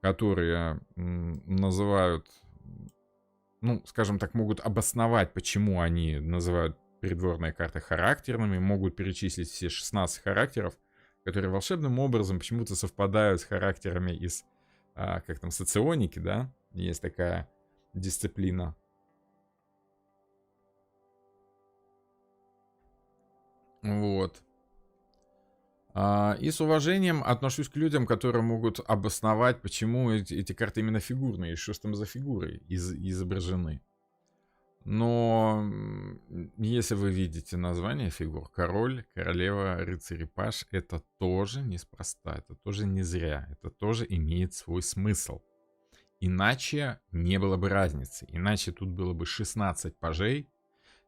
которые называют, ну, скажем так, могут обосновать, почему они называют придворные карты характерными, могут перечислить все 16 характеров, которые волшебным образом почему-то совпадают с характерами из, как там, соционики, да, есть такая дисциплина. Вот. И с уважением отношусь к людям, которые могут обосновать, почему эти карты именно фигурные, и что ж там за фигуры изображены. Но если вы видите название фигур, король, королева, рыцарь и паж, это тоже неспроста, это тоже не зря, это тоже имеет свой смысл. Иначе не было бы разницы, иначе тут было бы 16 пажей,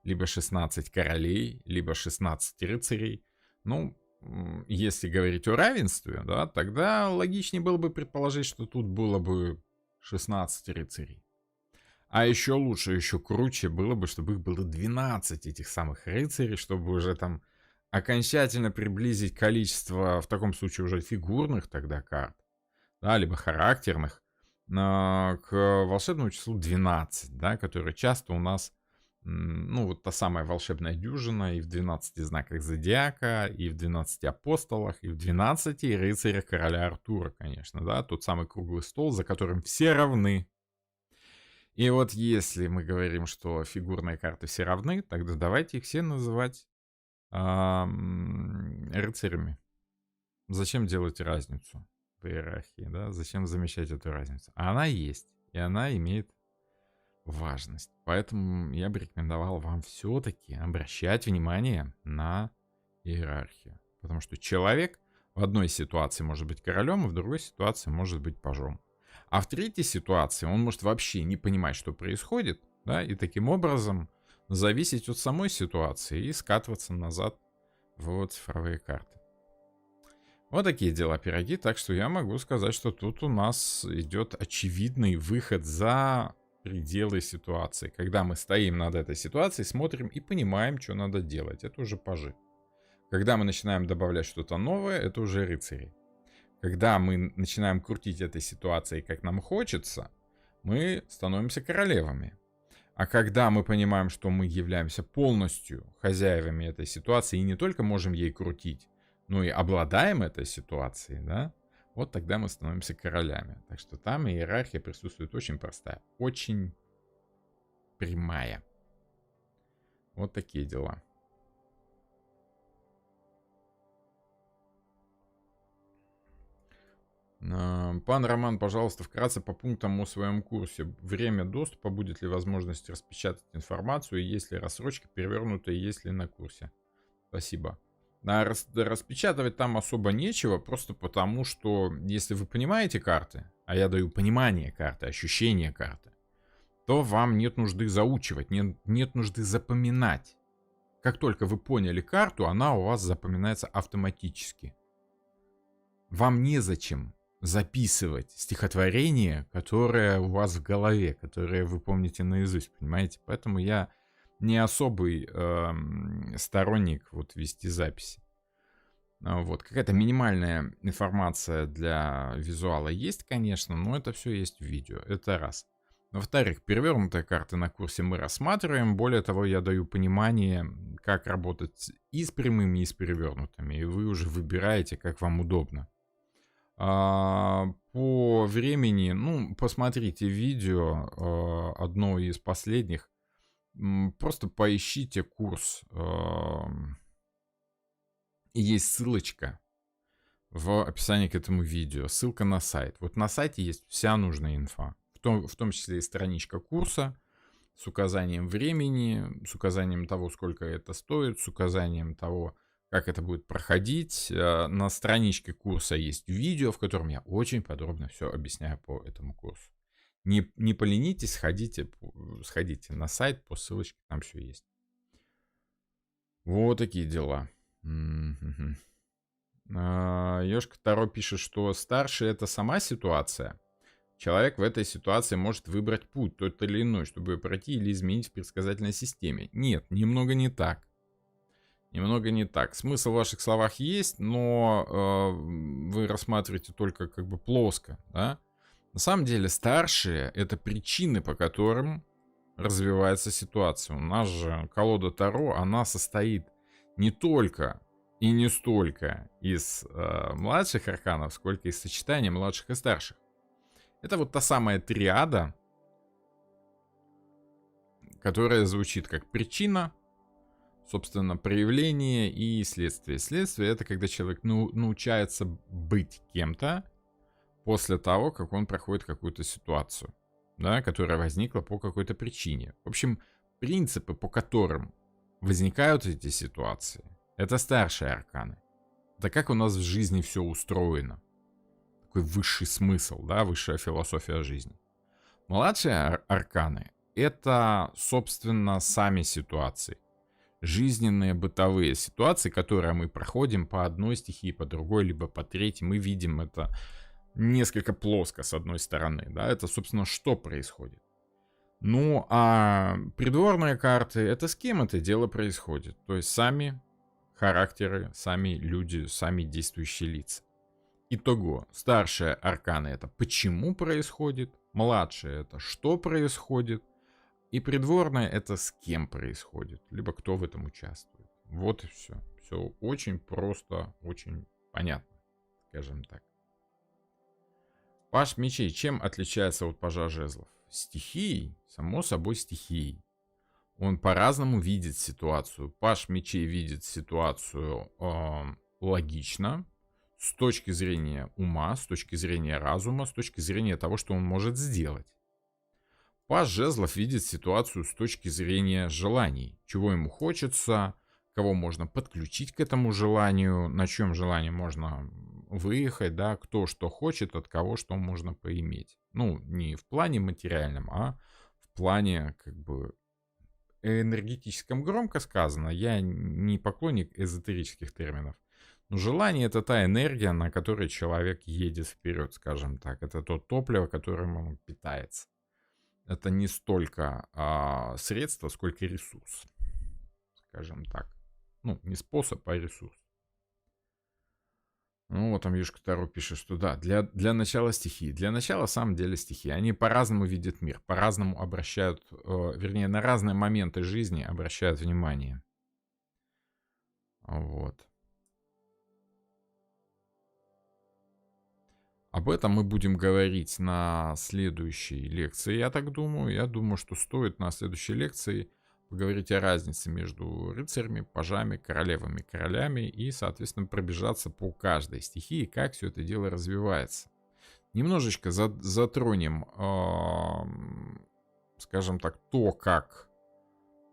либо 16 королей, либо 16 рыцарей. Ну, если говорить о равенстве, да, тогда логичнее было бы предположить, что тут было бы 16 рыцарей. А еще лучше, еще круче было бы, чтобы их было 12 этих самых рыцарей, чтобы уже там окончательно приблизить количество, в таком случае уже фигурных тогда карт, да, либо характерных, к волшебному числу 12, да, которое часто у нас, ну, вот та самая волшебная дюжина и в 12 знаках зодиака, и в 12 апостолах, и в 12 рыцарях короля Артура, конечно, да, тот самый круглый стол, за которым все равны. И вот если мы говорим, что фигурные карты все равны, тогда давайте их все называть рыцарями. Зачем делать разницу в иерархии, да? Зачем замечать эту разницу? А она есть, и она имеет важность. Поэтому я бы рекомендовал вам все-таки обращать внимание на иерархию. Потому что человек в одной ситуации может быть королем, а в другой ситуации может быть пажом. А в третьей ситуации он может вообще не понимать, что происходит, да, и таким образом зависеть от самой ситуации и скатываться назад в цифровые карты. Вот такие дела, пироги. Так что я могу сказать, что тут у нас идет очевидный выход за пределы ситуации. Когда мы стоим над этой ситуацией, смотрим и понимаем, что надо делать. Это уже пажи. Когда мы начинаем добавлять что-то новое, это уже рыцари. Когда мы начинаем крутить этой ситуацией, как нам хочется, мы становимся королевами. А когда мы понимаем, что мы являемся полностью хозяевами этой ситуации и не только можем ей крутить, но и обладаем этой ситуацией, да, вот тогда мы становимся королями. Так что там иерархия присутствует очень простая, очень прямая. Вот такие дела. Пан Роман, пожалуйста, вкратце по пунктам о своем курсе. Время доступа, будет ли возможность распечатать информацию, есть ли рассрочка перевернутая, есть ли на курсе. Спасибо. Распечатывать там особо нечего, просто потому что, если вы понимаете карты, а я даю понимание карты, ощущение карты, то вам нет нужды заучивать, нет нужды запоминать. Как только вы поняли карту, она у вас запоминается автоматически. Вам незачем записывать стихотворение, которое у вас в голове, которое вы помните наизусть, понимаете? Поэтому я не особый сторонник вот вести записи. Вот, какая-то минимальная информация для визуала есть, конечно, но это все есть в видео, это раз. Во-вторых, перевернутые карты на курсе мы рассматриваем, более того, я даю понимание, как работать и с прямыми, и с перевернутыми, и вы уже выбираете, как вам удобно. По времени, ну, посмотрите видео, одно из последних, просто поищите курс, есть ссылочка в описании к этому видео, ссылка на сайт. Вот на сайте есть вся нужная инфа, в том числе и страничка курса с указанием времени, с указанием того, сколько это стоит, с указанием того, как это будет проходить. На страничке курса есть видео, в котором я очень подробно все объясняю по этому курсу. Не поленитесь, сходите на сайт по ссылочке, там все есть. Вот такие дела. Ёшка Таро пишет, что старший — это сама ситуация. Человек в этой ситуации может выбрать путь, тот или иной, чтобы пройти или изменить в предсказательной системе. Нет, немного не так. Немного не так. Смысл в ваших словах есть, но вы рассматриваете только как бы плоско, да? На самом деле старшие — это причины, по которым развивается ситуация. У нас же колода Таро, она состоит не только и не столько из младших арканов, сколько из сочетания младших и старших. Это вот та самая триада, которая звучит как причина, собственно, проявление и следствие. Следствие — это когда человек научается быть кем-то после того, как он проходит какую-то ситуацию, да, которая возникла по какой-то причине. В общем, принципы, по которым возникают эти ситуации, это старшие арканы. Это как у нас в жизни все устроено. Такой высший смысл, да, высшая философия жизни. Младшие арканы — это, собственно, сами ситуации. Жизненные бытовые ситуации, которые мы проходим по одной стихии, по другой, либо по третьей. Мы видим это несколько плоско с одной стороны, да, это, собственно, что происходит. Ну, а придворные карты — это с кем это дело происходит? То есть сами характеры, сами люди, сами действующие лица. Итого, старшие арканы — это почему происходит, Младшее — это что происходит. И придворное — это с кем происходит, либо кто в этом участвует. Вот и все. Все очень просто, очень понятно, скажем так. Паж мечей чем отличается от пажа жезлов? Стихией, само собой, стихией. Он по-разному видит ситуацию. Паж мечей видит ситуацию логично, с точки зрения ума, с точки зрения разума, с точки зрения того, что он может сделать. Паж жезлов видит ситуацию с точки зрения желаний, чего ему хочется, кого можно подключить к этому желанию, на чем желание можно выехать, да, кто что хочет, от кого что можно поиметь. Ну, не в плане материальном, а в плане, как бы, энергетическом громко сказано. Я не поклонник эзотерических терминов. Но желание — это та энергия, на которой человек едет вперед, скажем так. Это то топливо, которым он питается. Это не столько средство, сколько ресурс, скажем так. Ну, не способ, а ресурс. Ну, вот там Юшка Таро пишет, что да, для начала стихии. Для начала, в самом деле, стихии. Они по-разному видят мир, по-разному обращают, вернее, на разные моменты жизни обращают внимание. Вот. Об этом мы будем говорить на следующей лекции, я так думаю. Я думаю, что стоит на следующей лекции поговорить о разнице между рыцарями, пажами, королевами, королями и, соответственно, пробежаться по каждой стихии, как все это дело развивается. Немножечко затронем, скажем так, то, как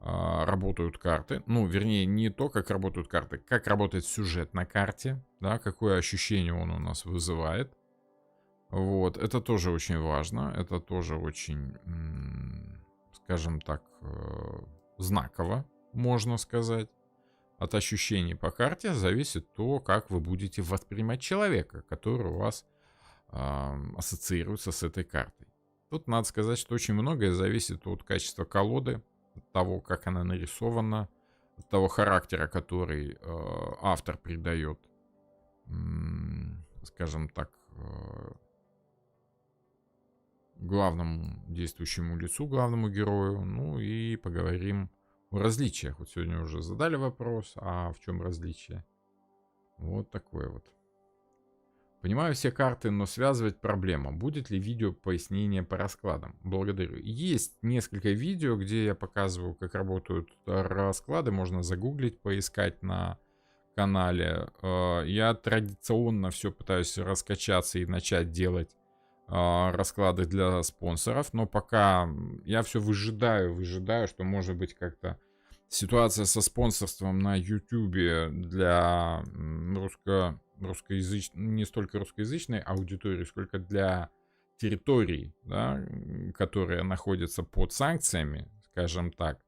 работают карты. Ну, вернее, не то, как работают карты, как работает сюжет на карте, да, какое ощущение он у нас вызывает. Вот, это тоже очень важно, это тоже очень, скажем так, знаково, можно сказать. От ощущений по карте зависит то, как вы будете воспринимать человека, который у вас ассоциируется с этой картой. Тут надо сказать, что очень многое зависит от качества колоды, от того, как она нарисована, от того характера, который автор придает, скажем так, главному действующему лицу, главному герою. Ну и поговорим о различиях. Вот сегодня уже задали вопрос, а в чем различие? Вот такое вот. Понимаю все карты, но связывать проблема. Будет ли видео пояснение по раскладам? Благодарю. Есть несколько видео, где я показываю, как работают расклады. Можно загуглить, поискать на канале. Я традиционно все пытаюсь раскачаться и начать делать расклады для спонсоров, но пока я все выжидаю, что может быть как-то ситуация со спонсорством на YouTube для русскоязычной, не столько русскоязычной аудитории, сколько для территорий, да, которые находятся под санкциями, скажем так,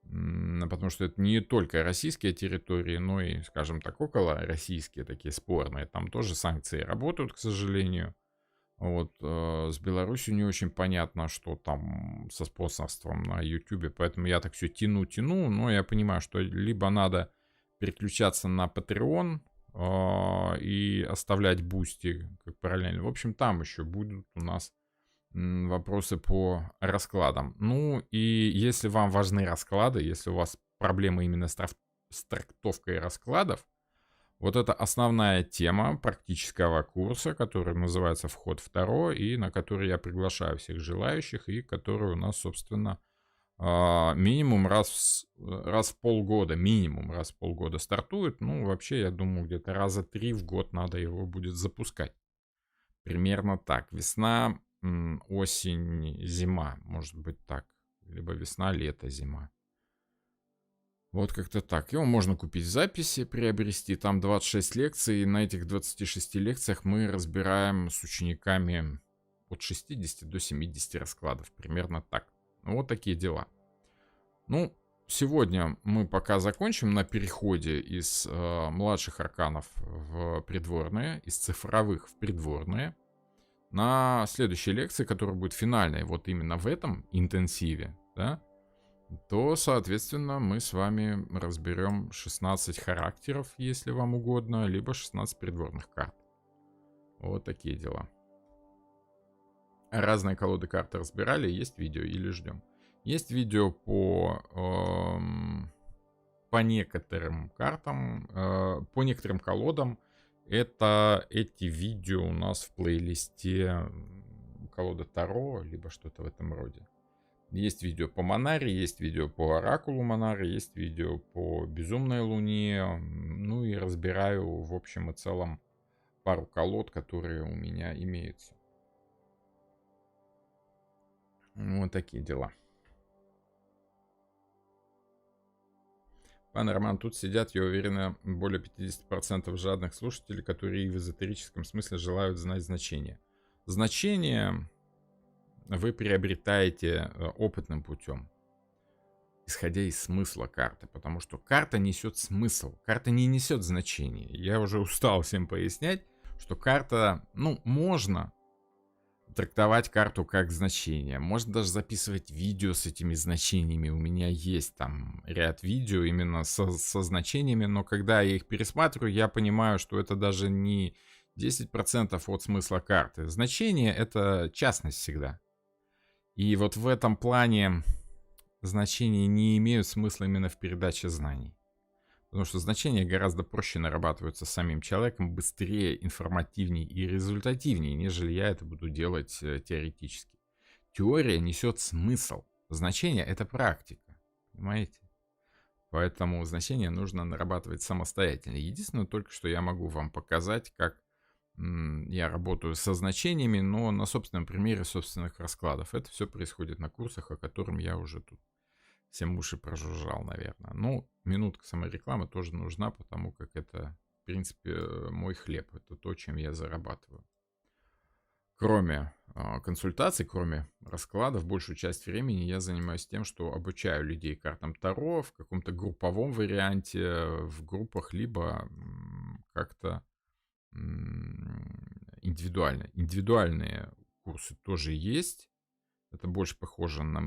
потому что это не только российские территории, но и, скажем так, около российские такие спорные, там тоже санкции работают, к сожалению. Вот, с Беларусью не очень понятно, что там со спонсорством на YouTube, поэтому я так все тяну, но я понимаю, что либо надо переключаться на Patreon и оставлять бусти как параллельно. В общем, там еще будут у нас вопросы по раскладам. Ну и если вам важны расклады, если у вас проблемы именно с трактовкой раскладов, вот это основная тема практического курса, который называется «Вход в Таро», и на который я приглашаю всех желающих, и который у нас, собственно, минимум раз в полгода, стартует. Ну, вообще, я думаю, где-то раза 3 в год надо его будет запускать. Примерно так. Весна, осень, зима, может быть так. Либо весна, лето, зима. Вот как-то так. Его можно купить в записи, приобрести. Там 26 лекций. И на этих 26 лекциях мы разбираем с учениками от 60 до 70 раскладов. Примерно так. Вот такие дела. Ну, сегодня мы пока закончим на переходе из младших арканов в придворные, из цифровых в придворные. На следующей лекции, которая будет финальной, вот именно в этом интенсиве, да, то, соответственно, мы с вами разберем 16 характеров, если вам угодно, либо 16 придворных карт. Вот такие дела. разные колоды карты разбирали, есть видео или ждем. Есть видео по некоторым картам, по некоторым колодам. Эти видео у нас в плейлисте колода Таро, либо что-то в этом роде. Есть видео по Монаре, есть видео по Оракулу Монары, есть видео по Безумной Луне. Ну и разбираю в общем и целом пару колод, которые у меня имеются. Вот такие дела. Пан Роман, тут сидят, я уверена, более 50% жадных слушателей, которые в эзотерическом смысле желают знать значение. Значение вы приобретаете опытным путем, исходя из смысла карты, потому что карта несет смысл, карта не несет значения. Я уже устал всем пояснять, что карта, можно трактовать карту как значение. Можно даже записывать видео с этими значениями. У меня есть там ряд видео именно со значениями, но когда я их пересматриваю, я понимаю, что это даже не 10% от смысла карты. Значение — это частность всегда. И вот в этом плане значения не имеют смысла именно в передаче знаний. Потому что значения гораздо проще нарабатываются самим человеком, быстрее, информативнее и результативнее, нежели я это буду делать теоретически. Теория несет смысл. Значение — это практика. Понимаете? Поэтому значения нужно нарабатывать самостоятельно. Единственное, только что я могу вам показать, как я работаю со значениями, но на собственном примере собственных раскладов. Это все происходит на курсах, о котором я уже тут всем уши прожужжал, наверное. Ну, минутка саморекламы тоже нужна, потому как это, в принципе, мой хлеб. Это то, чем я зарабатываю. Кроме консультаций, кроме раскладов, большую часть времени я занимаюсь тем, что обучаю людей картам Таро в каком-то групповом варианте, в группах, либо как-то индивидуально. Индивидуальные курсы тоже есть. Это больше похоже на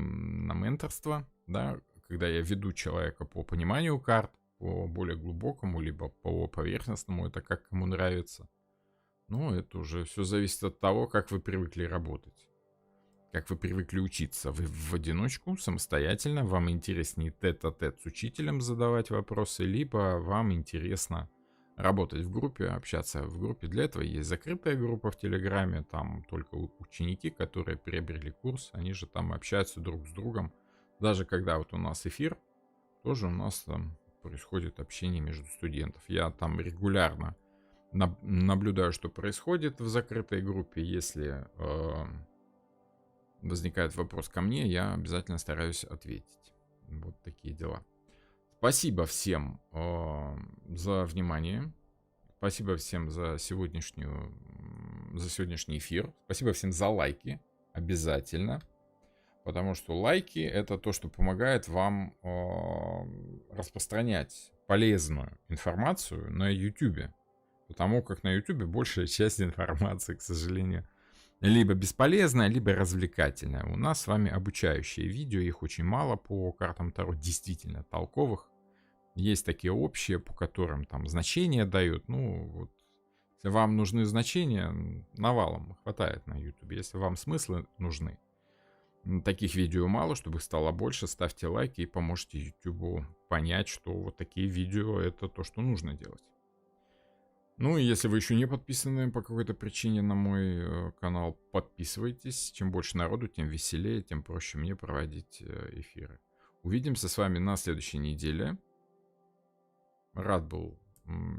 менторство, да, когда я веду человека по пониманию карт, по более глубокому, либо по поверхностному, это как кому нравится. Ну, это уже все зависит от того, как вы привыкли работать, как вы привыкли учиться. Вы в одиночку, самостоятельно, вам интереснее тет-а-тет с учителем задавать вопросы, либо вам интересно работать в группе, общаться в группе. Для этого есть закрытая группа в Телеграме, там только ученики, которые приобрели курс, они же там общаются друг с другом. Даже когда вот у нас эфир, тоже у нас там происходит общение между студентов. Я там регулярно наблюдаю, что происходит в закрытой группе. Если возникает вопрос ко мне, я обязательно стараюсь ответить. Вот такие дела. Спасибо всем за внимание. Спасибо всем за сегодняшний эфир. Спасибо всем за лайки. Обязательно. Потому что лайки — это то, что помогает вам распространять полезную информацию на YouTube. Потому как на YouTube большая часть информации, к сожалению, либо бесполезная, либо развлекательная. У нас с вами обучающие видео, их очень мало по картам Таро, действительно толковых. Есть такие общие, по которым там значения дают. Ну, вот, если вам нужны значения, навалом хватает на YouTube. Если вам смыслы нужны, таких видео мало, чтобы их стало больше. Ставьте лайки и поможете YouTube понять, что вот такие видео — это то, что нужно делать. Ну и если вы еще не подписаны по какой-то причине на мой канал, подписывайтесь. Чем больше народу, тем веселее, тем проще мне проводить эфиры. Увидимся с вами на следующей неделе. Рад был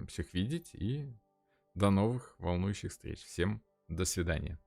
всех видеть и до новых волнующих встреч. Всем до свидания.